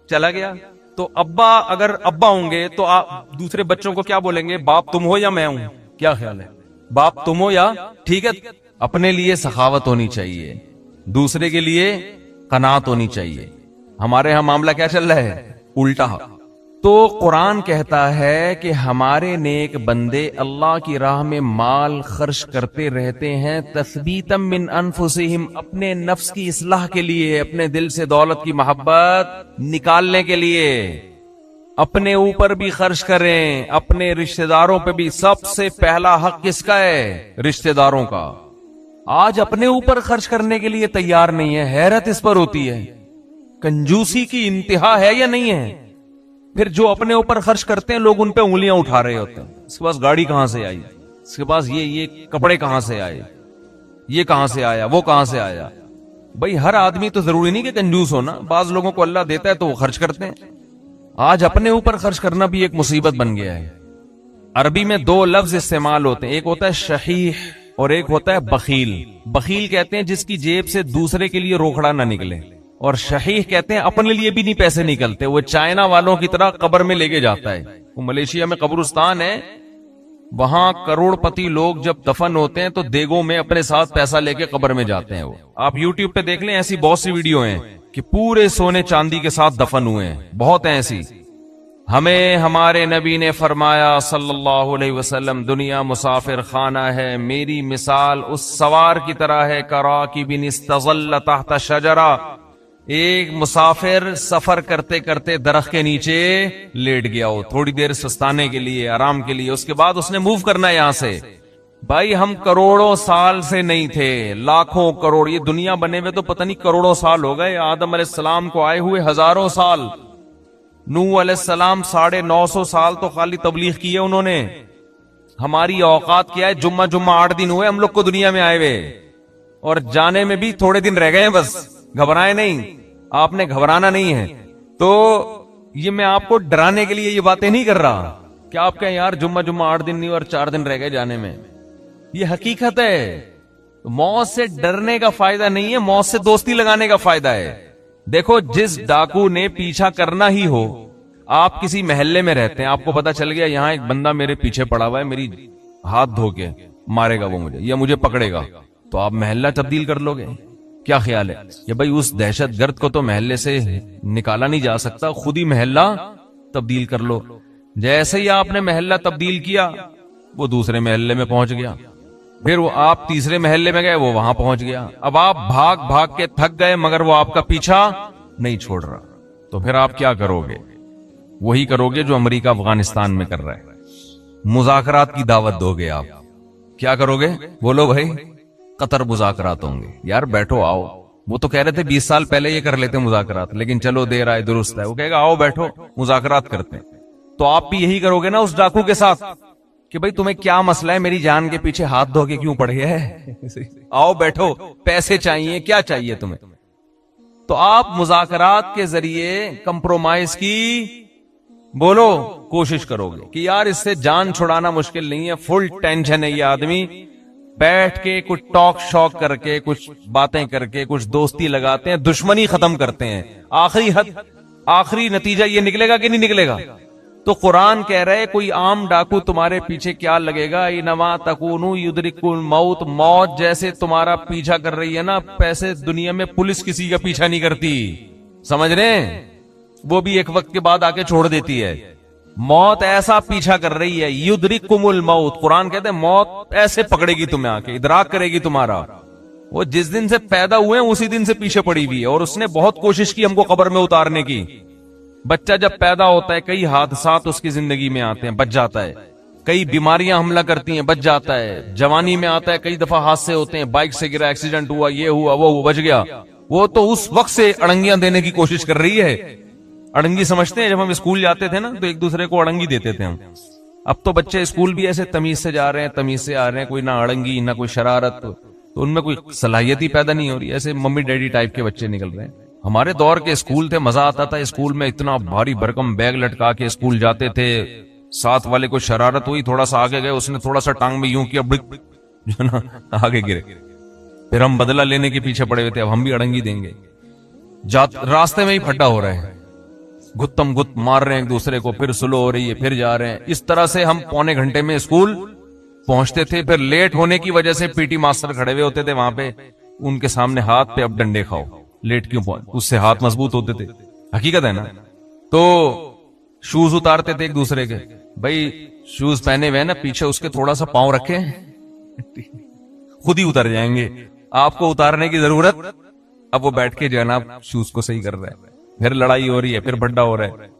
چلا گیا. تو ابا اگر ابا ہوں گے تو آپ دوسرے بچوں کو کیا بولیں گے، باپ تم ہو یا میں ہوں؟ کیا خیال ہے، باپ تم ہو یا؟ ٹھیک ہے، اپنے لیے سخاوت ہونی چاہیے، دوسرے کے لیے قناعت ہونی چاہیے. ہمارے ہاں معاملہ کیا چل رہا ہے، الٹا. تو قرآن کہتا ہے کہ ہمارے نیک بندے اللہ کی راہ میں مال خرچ کرتے رہتے ہیں تثبیتا من انفسہم، اپنے نفس کی اصلاح کے لیے، اپنے دل سے دولت کی محبت نکالنے کے لیے. اپنے اوپر بھی خرچ کریں، اپنے رشتہ داروں پہ بھی. سب سے پہلا حق کس کا ہے؟ رشتہ داروں کا. آج اپنے اوپر خرچ کرنے کے لیے تیار نہیں ہے، حیرت اس پر ہوتی ہے. کنجوسی کی انتہا ہے یا نہیں ہے؟ پھر جو اپنے اوپر خرچ کرتے ہیں لوگ ان پہ انگلیاں اٹھا رہے ہوتے ہیں. اس کے پاس گاڑی کہاں سے آئی، اس کے پاس یہ کپڑے کہاں سے آئے، یہ کہاں سے آیا، وہ کہاں سے آیا. بھائی ہر آدمی تو ضروری نہیں کہ کنجوس ہونا، بعض لوگوں کو اللہ دیتا ہے تو وہ خرچ کرتے ہیں. آج اپنے اوپر خرچ کرنا بھی ایک مصیبت بن گیا ہے. عربی میں دو لفظ استعمال ہوتے ہیں، ایک ہوتا ہے شحیح اور ایک ہوتا ہے بخیل. بخیل کہتے ہیں جس کی جیب سے دوسرے کے لیے روکڑا نہ نکلے، اور شحیح کہتے ہیں اپنے لیے بھی نہیں پیسے نکلتے، وہ چائنا والوں کی طرح قبر میں لے کے جاتا ہے. وہ ملیشیا میں قبرستان ہے، وہاں کروڑ پتی لوگ جب دفن ہوتے ہیں تو دیگوں میں اپنے ساتھ پیسہ لے کے قبر میں جاتے ہیں. وہ آپ یوٹیوب پہ دیکھ لیں، ایسی بہت سی ویڈیو ہیں کہ پورے سونے چاندی کے ساتھ دفن ہوئے ہیں، بہت ہیں ایسی. ہمیں ہمارے نبی نے فرمایا صلی اللہ علیہ وسلم، دنیا مسافر خانہ ہے، میری مثال اس سوار کی طرح ہے کراکب استظل تحت شجرہ. ایک مسافر سفر کرتے کرتے درخت کے نیچے لیٹ گیا ہو تھوڑی دیر سستانے کے لیے، آرام کے لیے، اس کے بعد اس نے موو کرنا ہے یہاں سے. بھائی ہم کروڑوں سال سے نہیں تھے، لاکھوں کروڑ، یہ دنیا بنے ہوئے تو پتہ نہیں کروڑوں سال ہو گئے. آدم علیہ السلام کو آئے ہوئے ہزاروں سال، نوح علیہ السلام 950 سال تو خالی تبلیغ کی ہے انہوں نے. ہماری اوقات کیا ہے، جمعہ 8 دن ہوئے ہم لوگ کو دنیا میں آئے ہوئے، اور جانے میں بھی تھوڑے دن رہ گئے ہیں. بس گھبرائے نہیں، آپ نے گھبرانا نہیں ہے. تو یہ میں آپ کو ڈرانے کے لیے یہ باتیں نہیں کر رہا کہ آپ کہیں یار جمعہ 8 دن نہیں اور 4 دن رہ گئے جانے میں. یہ حقیقت ہے. موت سے ڈرنے کا فائدہ نہیں ہے، موت سے دوستی لگانے کا فائدہ ہے. دیکھو جس ڈاکو نے پیچھا کرنا ہی ہو، آپ کسی محلے میں رہتے ہیں، آپ کو پتا چل گیا یہاں ایک بندہ میرے پیچھے پڑا ہوا ہے، میری ہاتھ دھو کے مارے گا وہ مجھے یا مجھے پکڑے گا، تو آپ محلہ تبدیل کر لو گے. کیا خیال ہے کہ بھائی اس دہشت گرد کو تو محلے سے نکالا نہیں جا سکتا، خود ہی محلہ تبدیل کر لو. جیسے ہی آپ نے محلہ تبدیل کیا وہ دوسرے محلے میں پہنچ گیا، پھر وہ آپ تیسرے محلے میں گئے، وہ وہاں پہنچ گیا. اب آپ بھاگ بھاگ کے تھک گئے مگر وہ آپ کا پیچھا نہیں چھوڑ رہا. تو پھر آپ کیا کرو گے؟ وہی کرو گے جو امریکہ افغانستان میں کر رہا ہے، مذاکرات کی دعوت دو گے. آپ کیا کرو گے؟ بولو بھائی. قطر مذاکرات ہوں گے. یار بیٹھو آؤ، وہ تو کہہ رہے تھے 20 سال پہلے یہ کر لیتے مذاکرات، لیکن چلو دیر آئے درست ہے. وہ کہے گا آؤ بیٹھو مذاکرات کرتے ہیں. تو آپ بھی یہی کرو گے نا اس ڈاکو کے ساتھ کہ بھائی تمہیں کیا مسئلہ ہے، میری جان کے پیچھے ہاتھ دھو کے کیوں پڑ گیا ہے؟ آؤ بیٹھو، پیسے چاہیے، کیا چاہیے تمہیں؟ تو آپ مذاکرات کے ذریعے کمپرومائز کی بولو کوشش کرو گے کہ یار اس سے جان چھڑانا مشکل نہیں ہے، فل ٹینشن ہے یہ آدمی، بیٹھ کے کچھ ٹاک شاک کر کے کچھ باتیں کر کے کچھ دوستی لگاتے ہیں، دشمنی ختم کرتے ہیں. آخری نتیجہ یہ نکلے گا کہ نہیں نکلے گا؟ تو قرآن کہہ رہے کوئی عام ڈاکو تمہارے پیچھے کیا لگے گا، انما تکونوا یدرککم الموت، موت جیسے تمہارا پیچھا کر رہی ہے نا، پیسے دنیا میں پولیس کسی کا پیچھا نہیں کرتی، سمجھ رہے ہیں؟ وہ بھی ایک وقت کے بعد آ کے چھوڑ دیتی ہے. موت ایسا پیچھا کر رہی ہے، یدرککم الموت، قرآن کہتے ہیں موت ایسے پکڑے گی تمہیں، آ کے ادراک کرے گی تمہارا. وہ جس دن سے پیدا ہوئے ہیں اسی دن سے پیچھے پڑی ہوئی ہے، اور اس نے بہت کوشش کی ہم کو قبر میں اتارنے کی. بچہ جب پیدا ہوتا ہے کئی حادثات اس کی زندگی میں آتے ہیں، بچ جاتا ہے. کئی بیماریاں حملہ کرتی ہیں، بچ جاتا ہے. جوانی میں آتا ہے، کئی دفعہ حادثے ہوتے ہیں، بائک سے گرا، ایکسیڈنٹ ہوا، یہ ہوا وہ ہوا، بچ گیا. وہ تو اس وقت سے اڑنگیاں دینے کی کوشش کر رہی ہے. اڑنگی سمجھتے ہیں؟ جب ہم اسکول جاتے تھے نا تو ایک دوسرے کو اڑنگی دیتے تھے ہم. اب تو بچے اسکول بھی ایسے تمیز سے جا رہے ہیں، تمیز سے آ رہے ہیں، کوئی نہ اڑنگی نہ کوئی شرارت، تو ان میں کوئی صلاحیت ہی پیدا نہیں ہو رہی، ایسے ممی ڈیڈی ٹائپ کے بچے نکل رہے ہیں۔ ہمارے دور کے اسکول تھے، مزہ آتا تھا اسکول میں، اتنا بھاری بھرکم بیگ لٹکا کے اسکول جاتے تھے، ساتھ والے کو شرارت ہوئی، تھوڑا سا آگے گئے، اس نے تھوڑا سا ٹانگ میں یوں کیا، بڑک، جو نا آگے گرے، پھر ہم بدلہ لینے کے پیچھے پڑے ہوئے تھے، اب ہم بھی اڑنگی دیں گے، راستے میں ہی پھڈا ہو رہے ہیں، گتم گت مار رہے ہیں ایک دوسرے کو، پھر سلو ہو رہی ہے، پھر جا رہے ہیں، اس طرح سے ہم پونے گھنٹے میں اسکول پہنچتے تھے۔ پھر لیٹ ہونے کی وجہ سے پی ٹی ماسٹر کھڑے ہوئے ہوتے تھے وہاں پہ، ان کے سامنے ہاتھ پہ اب ڈنڈے کھاؤ، لیٹ کیوں پہنچ، اس سے ہاتھ مضبوط ہوتے تھے، حقیقت ہے نا۔ تو شوز اتارتے تھے ایک دوسرے کے، بھائی شوز پہنے ہوئے نا، پیچھے اس کے تھوڑا سا پاؤں رکھے، خود ہی اتر جائیں گے، آپ کو اتارنے کی ضرورت۔ اب وہ بیٹھ کے جو ہے نا شوز کو صحیح کر رہا ہے، پھر لڑائی ہو رہی ہے، پھر بھڈا ہو رہا ہے۔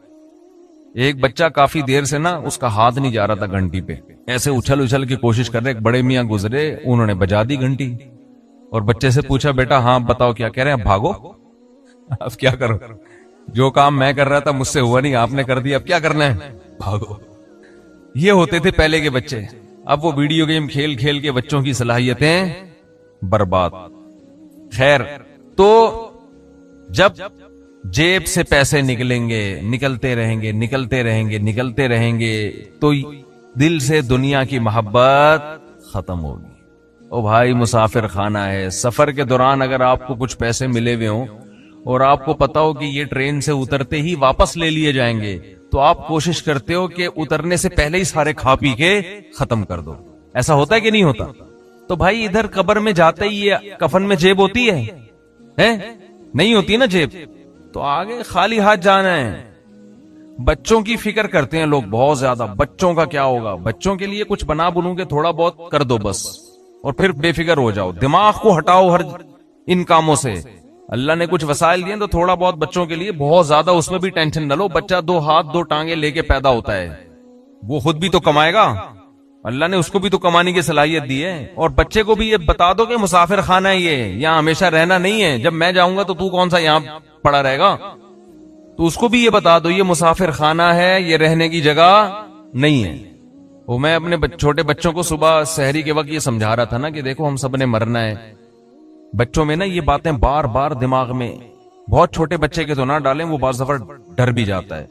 ایک بچہ کافی دیر سے نا اس کا ہاتھ نہیں جا رہا تھا گھنٹی پہ، ایسے اچھل اچھل کی کوشش کر رہے، ایک بڑے میاں گزرے، انہوں نے بجا دی گھنٹی، اور بچے سے پوچھا بیٹا ہاں بتاؤ کیا کہہ رہے ہیں، اب بھاگو، اب کیا کرو، جو کام میں کر رہا تھا مجھ سے ہوا نہیں، آپ نے کر دیا، اب کیا کرنا ہے، بھاگو۔ یہ ہوتے تھے پہلے کے بچے۔ اب وہ ویڈیو گیم کھیل کھیل کے بچوں کی صلاحیتیں برباد۔ خیر، تو جب جیب سے پیسے نکلیں گے، نکلتے رہیں گے، نکلتے رہیں گے، نکلتے رہیں گے، تو دل سے دنیا کی محبت ختم ہوگی۔ او بھائی مسافر خانہ ہے، سفر کے دوران اگر آپ کو کچھ پیسے ملے ہوئے ہوں اور آپ کو پتا ہو کہ یہ ٹرین سے اترتے ہی واپس لے لیے جائیں گے، تو آپ کوشش کرتے ہو کہ اترنے سے پہلے ہی سارے کھا پی کے ختم کر دو۔ ایسا ہوتا ہے کہ نہیں ہوتا؟ تو بھائی ادھر قبر میں جاتے ہی یہ کفن میں جیب ہوتی ہے، نہیں ہوتی نا جیب، تو آگے خالی ہاتھ جانا ہے۔ بچوں کی فکر کرتے ہیں لوگ بہت زیادہ، بچوں کا کیا ہوگا، بچوں کے لیے کچھ بنا بنو کے تھوڑا بہت کر دو بس، اور پھر بے فکر ہو جاؤ، دماغ کو ہٹاؤ ہر ان کاموں سے۔ اللہ نے کچھ وسائل دیے تو تھوڑا بہت بچوں کے لیے، بہت زیادہ اس میں بھی ٹینشن نہ لو۔ بچہ 2 ہاتھ 2 ٹانگیں لے کے پیدا ہوتا ہے، وہ خود بھی تو کمائے گا، اللہ نے اس کو بھی تو کمانے کی صلاحیت دی ہے۔ اور بچے کو بھی یہ بتا دو کہ مسافر خانہ ہے، یہ یہاں ہمیشہ رہنا نہیں ہے، جب میں جاؤں گا تو کون سا یہاں پڑا رہے گا، تو اس کو بھی یہ بتا دو یہ مسافر خانہ ہے، یہ رہنے کی جگہ نہیں ہے۔ وہ میں اپنے چھوٹے بچوں کو صبح سحری کے وقت یہ سمجھا رہا تھا نا کہ دیکھو ہم سب نے مرنا ہے۔ بچوں میں نا یہ باتیں بار بار دماغ میں، بہت چھوٹے بچے کے تو نہ ڈالیں، وہ بعض دفعہ ڈر بھی جاتا ہے،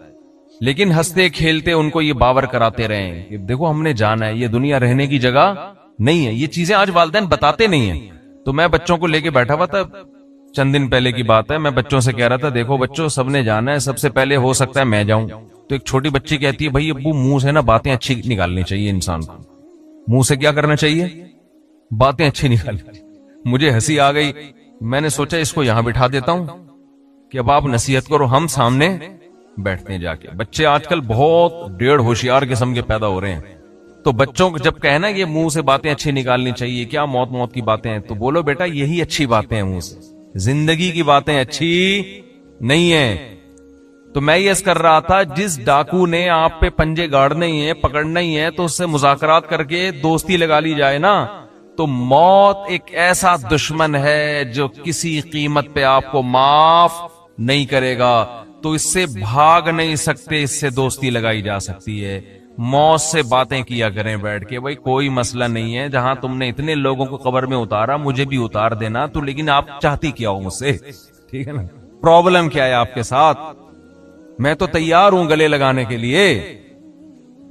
لیکن ہنستے کھیلتے ان کو یہ باور کراتے رہیں کہ دیکھو ہم نے جانا ہے، یہ دنیا رہنے کی جگہ نہیں ہے۔ یہ چیزیں آج والدین بتاتے نہیں ہیں۔ تو میں بچوں کو لے کے بیٹھا ہوا تھا، چند دن پہلے کی بات ہے، میں بچوں سے کہہ رہا تھا دیکھو بچوں سب نے جانا ہے، سب سے پہلے ہو سکتا ہے میں جاؤں۔ تو ایک چھوٹی بچی کہتی ہے بھائی ابو منہ سے نا باتیں اچھی نکالنی چاہیے، انسان کو منہ سے کیا کرنا چاہیے، باتیں اچھی نکالنی۔ مجھے ہنسی آ گئی، میں نے سوچا اس کو یہاں بٹھا دیتا ہوں کہ اب آپ نصیحت کرو، ہم سامنے بیٹھتے ہیں جا کے۔ بچے آج کل بہت ڈیڑھ ہوشیار قسم کے پیدا ہو رہے ہیں، تو بچوں کو جب کہنا کہ منہ سے باتیں اچھی نکالنی چاہیے، کیا موت کی باتیں ہیں، تو بولو بیٹا یہی اچھی باتیں ہیں، منہ سے زندگی کی باتیں اچھی نہیں ہیں۔ تو میں یہ کر رہا تھا جس ڈاکو نے آپ پہ پنجے گاڑنے ہی ہیں، پکڑنا ہی ہے، تو اس سے مذاکرات کر کے دوستی لگا لی جائے نا، تو موت ایک ایسا دشمن ہے جو کسی قیمت پہ آپ کو معاف نہیں کرے گا، تو اس سے بھاگ نہیں سکتے، اس سے دوستی لگائی جا سکتی ہے۔ موت سے باتیں کیا کریں بیٹھ کے، بھائی کوئی مسئلہ نہیں ہے، جہاں تم نے اتنے لوگوں کو قبر میں اتارا مجھے بھی اتار دینا، تو لیکن آپ چاہتی کیا ہو مجھ سے، ٹھیک ہے نا، پرابلم کیا ہے آپ کے ساتھ، میں تو تیار ہوں گلے لگانے کے لیے۔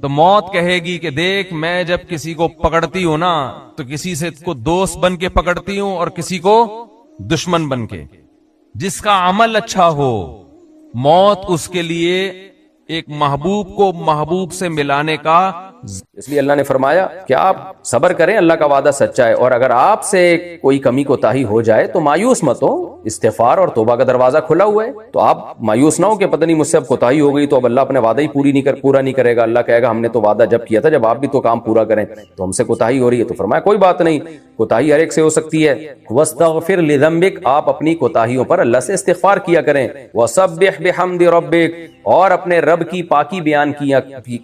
تو موت کہے گی کہ دیکھ میں جب کسی کو پکڑتی ہوں نا تو کسی سے کو دوست بن کے پکڑتی ہوں اور کسی کو دشمن بن کے، جس کا عمل اچھا ہو موت اس کے لیے ایک محبوب کو محبوب سے ملانے کا۔ اس لیے اللہ نے فرمایا کہ آپ صبر کریں، اللہ کا وعدہ سچا ہے، اور اگر آپ سے کوئی کمی کوتاہی ہو جائے تو مایوس مت ہو، استغفار اور توبہ کا دروازہ کھلا ہوا ہے، تو آپ مایوس نہ ہو کہ پتہ نہیں مجھ سے اب کوتاہی ہو گئی تو اب اللہ اپنے وعدہ ہی پورا نہیں کرے گا۔ اللہ کہے گا ہم نے تو وعدہ جب کیا تھا جب آپ بھی تو کام پورا کریں، تو ہم سے کوتاہی ہو رہی ہے، تو فرمایا کوئی بات نہیں، کوتاہی ہر ایک سے ہو سکتی ہے، واستغفر لذنبک، آپ اپنی کوتاہیوں پر اللہ سے استغفار کیا کریں، وسبح بحمد ربک، اور اپنے رب کی پاکی بیان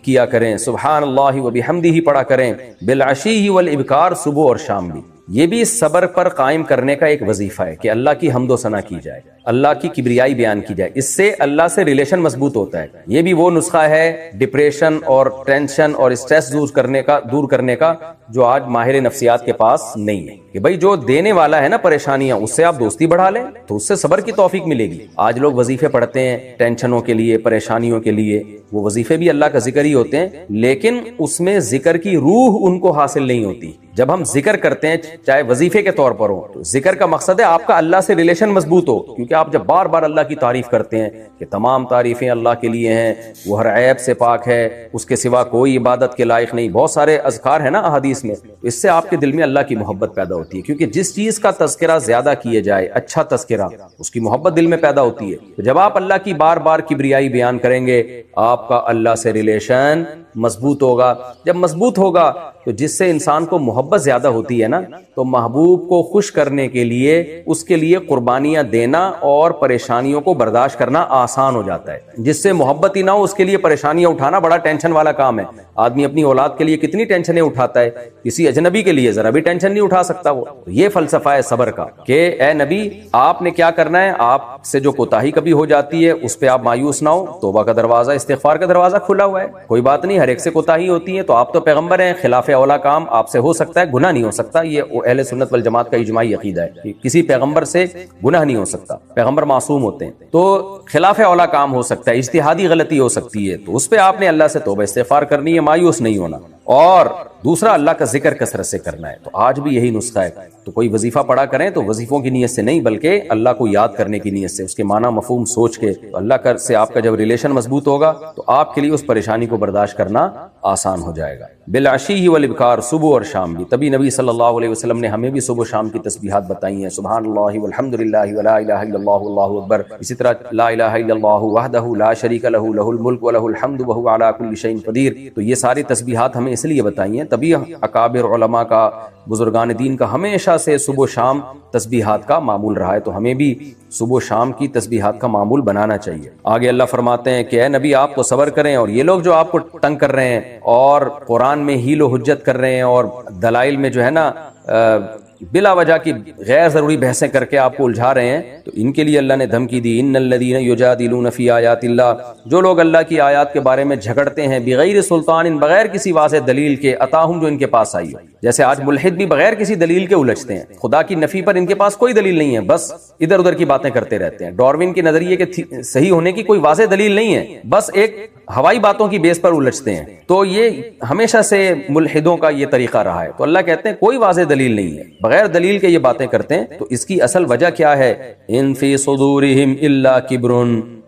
کیا کریں، سبحان اللہ و بحمدہ پڑھا کریں، بالعشی والابکار، صبح اور شام بھی۔ یہ بھی صبر پر قائم کرنے کا ایک وظیفہ ہے کہ اللہ کی حمد و ثنا کی جائے۔ اللہ کی کبریائی بیان کی جائے، اس سے اللہ سے ریلیشن مضبوط ہوتا ہے۔ یہ بھی وہ نسخہ ہے ڈپریشن اور ٹینشن اور اسٹریس دور کرنے کا جو آج ماہر نفسیات کے پاس نہیں ہے، کہ بھائی جو دینے والا ہے نا پریشانیاں، اس سے آپ دوستی بڑھا لیں تو اس سے صبر کی توفیق ملے گی۔ آج لوگ وظیفے پڑھتے ہیں ٹینشنوں کے لیے، پریشانیوں کے لیے، وہ وظیفے بھی اللہ کا ذکر ہی ہوتے ہیں، لیکن اس میں ذکر کی روح ان کو حاصل نہیں ہوتی۔ جب ہم ذکر کرتے ہیں چاہے وظیفے کے طور پر ہو، تو ذکر کا مقصد ہے آپ کا اللہ سے ریلیشن مضبوط ہو، کیونکہ آپ جب بار بار اللہ کی تعریف کرتے ہیں کہ تمام تعریفیں اللہ کے لیے ہیں، وہ ہر عیب سے پاک ہے، اس کے سوا کوئی عبادت کے لائق نہیں، بہت سارے اذکار ہیں نا احادیث میں، اس سے آپ کے دل میں اللہ کی محبت پیدا ہوتی ہے، کیونکہ جس چیز کا تذکرہ زیادہ کیے جائے، اچھا تذکرہ، اس کی محبت دل میں پیدا ہوتی ہے۔ تو جب آپ اللہ کی بار بار کبریائی بیان کریں گے، آپ کا اللہ سے ریلیشن مضبوط ہوگا۔ جب مضبوط ہوگا تو جس سے انسان کو محبت زیادہ ہوتی ہے نا، تو محبوب کو خوش کرنے کے لیے اس کے لیے قربانیاں دینا اور پریشانیوں کو برداشت کرنا آسان ہو جاتا ہے۔ جس سے محبت ہی نہ ہو، اس کے لیے پریشانیاں اٹھانا بڑا ٹینشن والا کام ہے۔ آدمی اپنی اولاد کے لیے کتنی ٹینشنیں اٹھاتا ہے، کسی اجنبی کے لیے ذرا بھی ٹینشن نہیں اٹھا سکتا وہ۔ یہ فلسفہ ہے صبر کا کہ اے نبی آپ نے کیا کرنا ہے، آپ سے جو کوتاہی کبھی ہو جاتی ہے اس پہ آپ مایوس نہ ہو، توبہ کا دروازہ، استغفار کا دروازہ کھلا ہوا ہے، کوئی بات نہیں، ہر ایک سے کوتاہی ہوتی ہے، تو آپ تو پیغمبر ہیں، خلاف اولا کام آپ سے ہو سکتا ہے، گناہ نہیں ہو سکتا۔ یہ اہل سنت والجماعت کا اجماعی عقیدہ ہے کہ کسی پیغمبر سے گناہ نہیں ہو سکتا، پیغمبر معصوم ہوتے ہیں، تو خلاف اولا کام ہو سکتا ہے، اجتہادی غلطی ہو سکتی ہے، تو اس پہ آپ نے اللہ سے توبہ استغفار کرنی ہے، مایوس نہیں ہونا۔ اور دوسرا اللہ کا ذکر کثرت سے کرنا ہے، تو آج بھی یہی نسخہ ہے۔ تو کوئی وظیفہ پڑھا کریں تو وظیفوں کی نیت سے نہیں، بلکہ اللہ کو یاد کرنے کی نیت سے، اس کے معنی مفہوم سوچ کے۔ تو اللہ سے آپ کا جب ریلیشن مضبوط ہوگا تو آپ کے لیے اس پریشانی کو برداشت کرنا آسان ہو جائے گا۔ بالعشی والابکار، صبح اور شام بھی۔ تبھی نبی صلی اللہ علیہ وسلم نے ہمیں بھی صبح و شام کی تسبیحات بتائی ہیں، سبحان اللہ والحمد للہ ولا الہ الا اللہ واللہ اکبر، اسی طرح لا الہ الا اللہ وحدہ لا شریک لہ لہ الملک ولہ الحمد وہو علی کل شیء قدیر۔ تو یہ ساری تسبیحات ہمیں اس لیے بتائی ہیں، تبھی اکابر علماء کا، بزرگان دین کا ہمیشہ سے صبح و شام تسبیحات کا معمول رہا ہے، تو ہمیں بھی صبح و شام کی تسبیحات کا معمول بنانا چاہیے۔ آگے اللہ فرماتے ہیں کہ اے نبی آپ تو صبر کریں، اور یہ لوگ جو آپ کو تنگ کر رہے ہیں اور قرآن میں حیل و حجت کر رہے ہیں اور دلائل میں جو ہے نا بلا وجہ کی غیر ضروری بحثیں کر کے آپ کو الجھا رہے ہیں، تو ان کے لیے اللہ نے دھمکی دی، ان الذین یجادلون فی آیات اللہ، جو لوگ اللہ کی آیات کے بارے میں جھگڑتے ہیں، بغیر سلطان، بغیر کسی واضح دلیل کے، اتاہم، جو ان کے پاس آئی ہو۔ جیسے آج ملحد بھی بغیر کسی دلیل کے الجھتے ہیں، خدا کی نفی پر ان کے پاس کوئی دلیل نہیں ہے، بس ادھر ادھر کی باتیں کرتے رہتے ہیں۔ ڈاروین کے نظریے کے صحیح ہونے کی کوئی واضح دلیل نہیں ہے، بس ایک ہوائی باتوں کی بیس پر الجھتے ہیں۔ تو یہ ہمیشہ سے ملحدوں کا یہ طریقہ رہا ہے۔ تو اللہ کہتے ہیں کوئی واضح دلیل نہیں ہے، بغیر دلیل کے یہ باتیں کرتے ہیں۔ تو اس کی اصل وجہ کیا ہے؟ ان فی صدورہم الا کبر،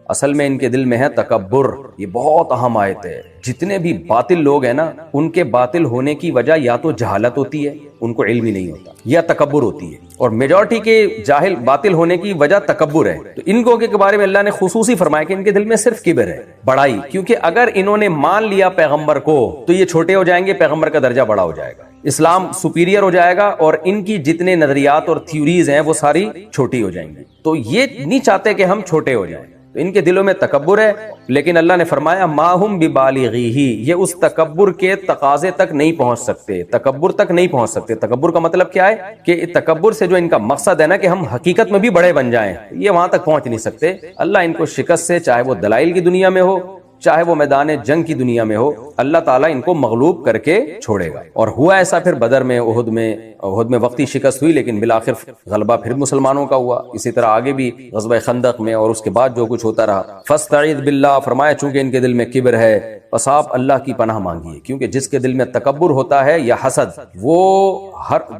اصل میں ان کے دل میں ہے تکبر۔ یہ بہت اہم آیت ہے۔ جتنے بھی باطل لوگ ہیں نا، ان کے باطل ہونے کی وجہ یا تو جہالت ہوتی ہے، ان کو علم ہی نہیں ہوتا، یا تکبر ہوتی ہے، اور میجورٹی کے جاہل باطل ہونے کی وجہ تکبر ہے۔ تو ان کو کے بارے میں اللہ نے خصوصی فرمایا کہ ان کے دل میں صرف کبر ہے، بڑائی، کیونکہ اگر انہوں نے مان لیا پیغمبر کو تو یہ چھوٹے ہو جائیں گے، پیغمبر کا درجہ بڑا ہو جائے گا، اسلام سپیریئر ہو جائے گا، اور ان کی جتنے نظریات اور تھیوریز ہیں وہ ساری چھوٹی ہو جائیں گی۔ تو یہ نہیں چاہتے کہ ہم چھوٹے ہو جائیں، تو ان کے دلوں میں تکبر ہے۔ لیکن اللہ نے فرمایا ما ہم ببالغیہ، یہ اس تکبر کے تقاضے تک نہیں پہنچ سکتے، تکبر تک نہیں پہنچ سکتے۔ تکبر کا مطلب کیا ہے کہ تکبر سے جو ان کا مقصد ہے نا کہ ہم حقیقت میں بھی بڑے بن جائیں، یہ وہاں تک پہنچ نہیں سکتے۔ اللہ ان کو شکست سے، چاہے وہ دلائل کی دنیا میں ہو چاہے وہ میدان جنگ کی دنیا میں ہو، اللہ تعالیٰ ان کو مغلوب کر کے چھوڑے گا۔ اور ہوا ایسا پھر بدر میں، احد میں وقتی شکست ہوئی، لیکن بالآخر غلبہ پھر مسلمانوں کا ہوا۔ اسی طرح آگے بھی غزوہ خندق میں اور اس کے بعد جو کچھ ہوتا رہا۔ فاستعذ باللہ، فرمایا چونکہ ان کے دل میں کبر ہے، پس آپ اللہ کی پناہ مانگیے، کیونکہ جس کے دل میں تکبر ہوتا ہے یا حسد، وہ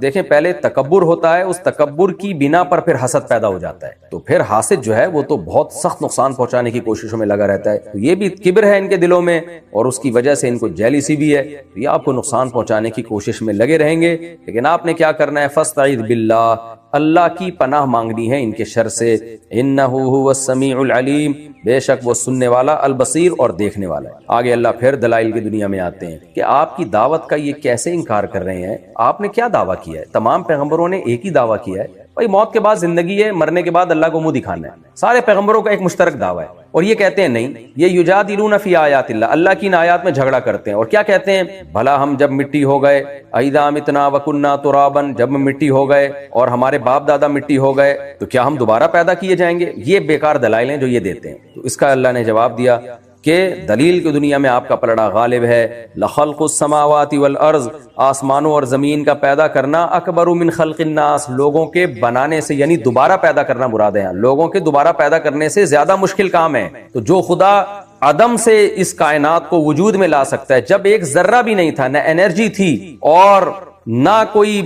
دیکھیں پہلے تکبر ہوتا ہے، اس تکبر کی بنا پر پھر حسد پیدا ہو جاتا ہے، تو پھر حاسد جو ہے وہ تو بہت سخت نقصان پہنچانے کی کوششوں میں لگا رہتا ہے۔ تو یہ بھی کبر ہے ان کے دلوں میں، اور اس کی وجہ سے ان کو جیلیسی بھی ہے، تو یہ آپ کو نقصان پہنچانے کی کوشش میں لگے رہیں گے۔ لیکن آپ نے کیا کرنا ہے؟ فاستعذ باللہ، اللہ کی پناہ مانگنی ہے ان کے شر سے۔ انہ هو السمیع العلیم، بے شک وہ سننے والا، البصیر، اور دیکھنے والا ہے۔ آگے اللہ پھر دلائل کی دنیا میں آتے ہیں کہ آپ کی دعوت کا یہ کیسے انکار کر رہے ہیں؟ آپ نے کیا دعویٰ کیا ہے؟ تمام پیغمبروں نے ایک ہی دعویٰ کیا ہے، بھائی موت کے بعد زندگی ہے، مرنے کے بعد اللہ کو منہ دکھانا ہے۔ سارے پیغمبروں کا ایک مشترک دعویٰ ہے اور یہ کہتے ہیں نہیں، یہ یجادلون فی آیات اللہ، اللہ کی ان آیات میں جھگڑا کرتے ہیں، اور کیا کہتے ہیں، بھلا ہم جب مٹی ہو گئے، اذا متنا وکنا ترابا، جب ہم مٹی ہو گئے اور ہمارے باپ دادا مٹی ہو گئے تو کیا ہم دوبارہ پیدا کیے جائیں گے؟ یہ بیکار دلائل ہیں جو یہ دیتے ہیں۔ تو اس کا اللہ نے جواب دیا کہ دلیل کی دنیا میں آپ کا پلڑا غالب ہے، لخلق السماوات والارض، آسمانوں اور زمین کا پیدا کرنا، اکبر من خلق الناس، لوگوں کے بنانے سے، یعنی دوبارہ پیدا کرنا مراد ہے، لوگوں کے دوبارہ پیدا کرنے سے زیادہ مشکل کام ہے۔ تو جو خدا عدم سے اس کائنات کو وجود میں لا سکتا ہے، جب ایک ذرہ بھی نہیں تھا، نہ انرجی تھی اور نہ کوئی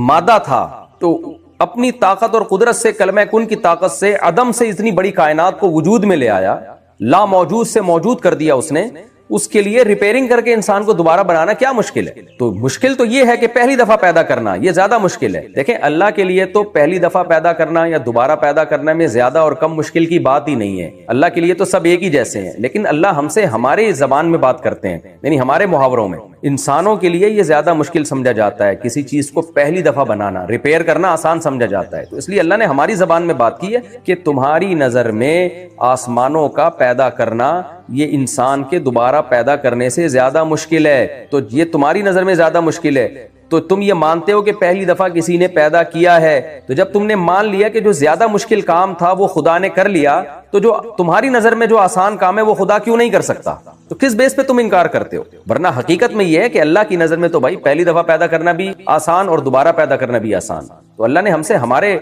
مادہ تھا، تو اپنی طاقت اور قدرت سے، کلمہ کن کی طاقت سے، عدم سے اتنی بڑی کائنات کو وجود میں لے آیا، لا موجود سے موجود کر دیا اس نے، اس کے لیے ریپیئرنگ کر کے انسان کو دوبارہ بنانا کیا مشکل ہے؟ تو مشکل تو یہ ہے کہ پہلی دفعہ پیدا کرنا، یہ زیادہ مشکل ہے۔ دیکھیں اللہ کے لیے تو پہلی دفعہ پیدا کرنا یا دوبارہ پیدا کرنے میں زیادہ اور کم مشکل کی بات ہی نہیں ہے، اللہ کے لیے تو سب ایک ہی جیسے ہیں، لیکن اللہ ہم سے ہمارے زبان میں بات کرتے ہیں، یعنی ہمارے محاوروں میں۔ انسانوں کے لیے یہ زیادہ مشکل سمجھا جاتا ہے، کسی چیز کو پہلی دفعہ بنانا، ریپیئر کرنا آسان سمجھا جاتا ہے، تو اس لیے اللہ نے ہماری زبان میں بات کی ہے کہ تمہاری نظر میں آسمانوں کا پیدا کرنا یہ انسان کے دوبارہ پیدا کرنے سے زیادہ مشکل ہے، تو یہ تمہاری نظر میں زیادہ مشکل ہے، تو تم یہ مانتے ہو کہ پہلی دفعہ کسی نے پیدا کیا ہے، تو جب تم نے مان لیا کہ جو زیادہ مشکل کام تھا وہ خدا نے کر لیا، تو جو تمہاری نظر میں جو آسان کام ہے وہ خدا کیوں نہیں کر سکتا؟ تو کس بیس پہ تم انکار کرتے ہو؟ ورنہ حقیقت میں یہ ہے کہ اللہ کی نظر میں تو بھائی پہلی دفعہ پیدا کرنا بھی آسان اور دوبارہ پیدا کرنا بھی آسان، تو اللہ نے ہم سے ہمارے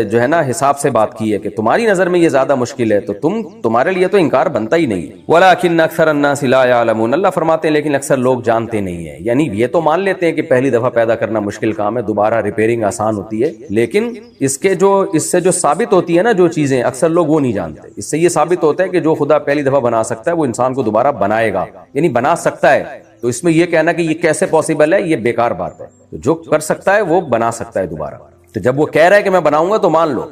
جو ہے نا حساب سے بات کی ہے کہ تمہاری نظر میں یہ زیادہ مشکل ہے، تو تمہارے لیے تو انکار بنتا ہی نہیں ہے۔ وَلَٰكِنَّ أَكْثَرَ النَّاسِ لَا يَعْلَمُونَ، اللہ فرماتے ہیں لیکن اکثر لوگ جانتے نہیں ہیں، یعنی یہ تو مان لیتے ہیں کہ پہلی دفعہ پیدا کرنا مشکل کام ہے، دوبارہ ریپیئرنگ آسان ہوتی ہے، لیکن اس سے جو ثابت ہوتی ہے نا جو چیزیں، اکثر لوگ وہ نہیں جانتے۔ اس سے یہ ثابت ہوتا ہے کہ جو خدا پہلی دفعہ بنا سکتا ہے وہ انسان کو دوبارہ بنائے گا، یعنی بنا سکتا ہے، تو اس میں یہ کہنا کہ یہ کیسے پاسبل ہے، یہ بیکار بات ہے۔ تو جو کر سکتا ہے وہ بنا سکتا ہے دوبارہ، تو جب وہ کہہ رہا ہے کہ میں بناؤں گا تو مان لو۔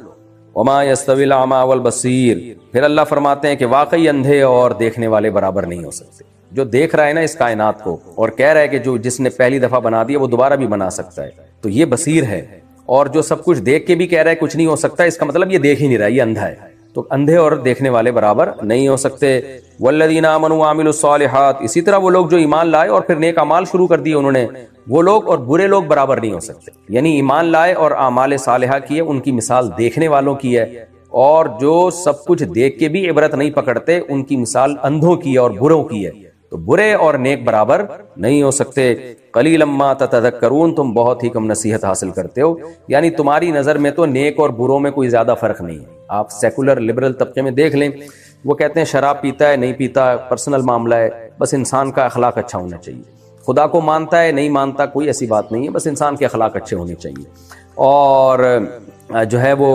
وما يستوي الاعمى والبصير، پھر اللہ فرماتے ہیں کہ واقعی اندھے اور دیکھنے والے برابر نہیں ہو سکتے۔ جو دیکھ رہا ہے نا اس کائنات کو اور کہہ رہا ہے کہ جس نے پہلی دفعہ بنا دیا وہ دوبارہ بھی بنا سکتا ہے، تو یہ بصیر ہے، اور جو سب کچھ دیکھ کے بھی کہہ رہا ہے کچھ نہیں ہو سکتا، اس کا مطلب یہ دیکھ ہی نہیں رہا، یہ اندھا ہے۔ تو اندھے اور دیکھنے والے برابر نہیں ہو سکتے۔ والذین آمنوا وعملوا الصالحات، اسی طرح وہ لوگ جو ایمان لائے اور پھر نیک اعمال شروع کر دیے انہوں نے، وہ لوگ اور برے لوگ برابر نہیں ہو سکتے، یعنی ایمان لائے اور اعمال صالحہ کیے، ان کی مثال دیکھنے والوں کی ہے، اور جو سب کچھ دیکھ کے بھی عبرت نہیں پکڑتے ان کی مثال اندھوں کی ہے اور بروں کی ہے، تو برے اور نیک برابر نہیں ہو سکتے۔ قلیلا ما تتذکرون، تم بہت ہی کم نصیحت حاصل کرتے ہو، یعنی تمہاری نظر میں تو نیک اور بروں میں کوئی زیادہ فرق نہیں ہے۔ آپ سیکولر لبرل طبقے میں دیکھ لیں، وہ کہتے ہیں شراب پیتا ہے نہیں پیتا پرسنل معاملہ ہے، بس انسان کا اخلاق اچھا ہونا چاہیے، خدا کو مانتا ہے نہیں مانتا کوئی ایسی بات نہیں ہے، بس انسان کے اخلاق اچھے ہونے چاہیے، اور جو ہے وہ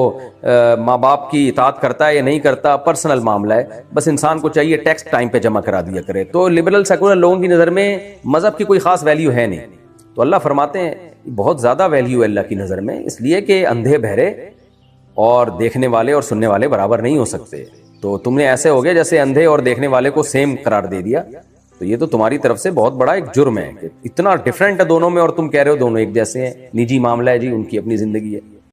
ماں باپ کی اطاعت کرتا ہے یا نہیں کرتا پرسنل معاملہ ہے، بس انسان کو چاہیے ٹیکس ٹائم پہ جمع کرا دیا کرے۔ تو لبرل سیکولر لوگوں کی نظر میں مذہب کی کوئی خاص ویلیو ہے نہیں، تو اللہ فرماتے ہیں بہت زیادہ ویلیو ہے اللہ کی نظر میں، اس لیے کہ اندھے بہرے اور دیکھنے والے اور سننے والے برابر نہیں ہو سکتے، تو تم نے ایسے ہو گئے جیسے اندھے اور دیکھنے والے کو سیم قرار دے دیا، تو یہ تو تمہاری طرف سے بہت بڑا ایک جرم ہے کہ اتنا ڈفرینٹ ہے دونوں میں اور تم کہہ رہے ہو دونوں ایک جیسے ہیں۔ نجی معاملہ ہے جی، ان کی اپنی زندگی ہے۔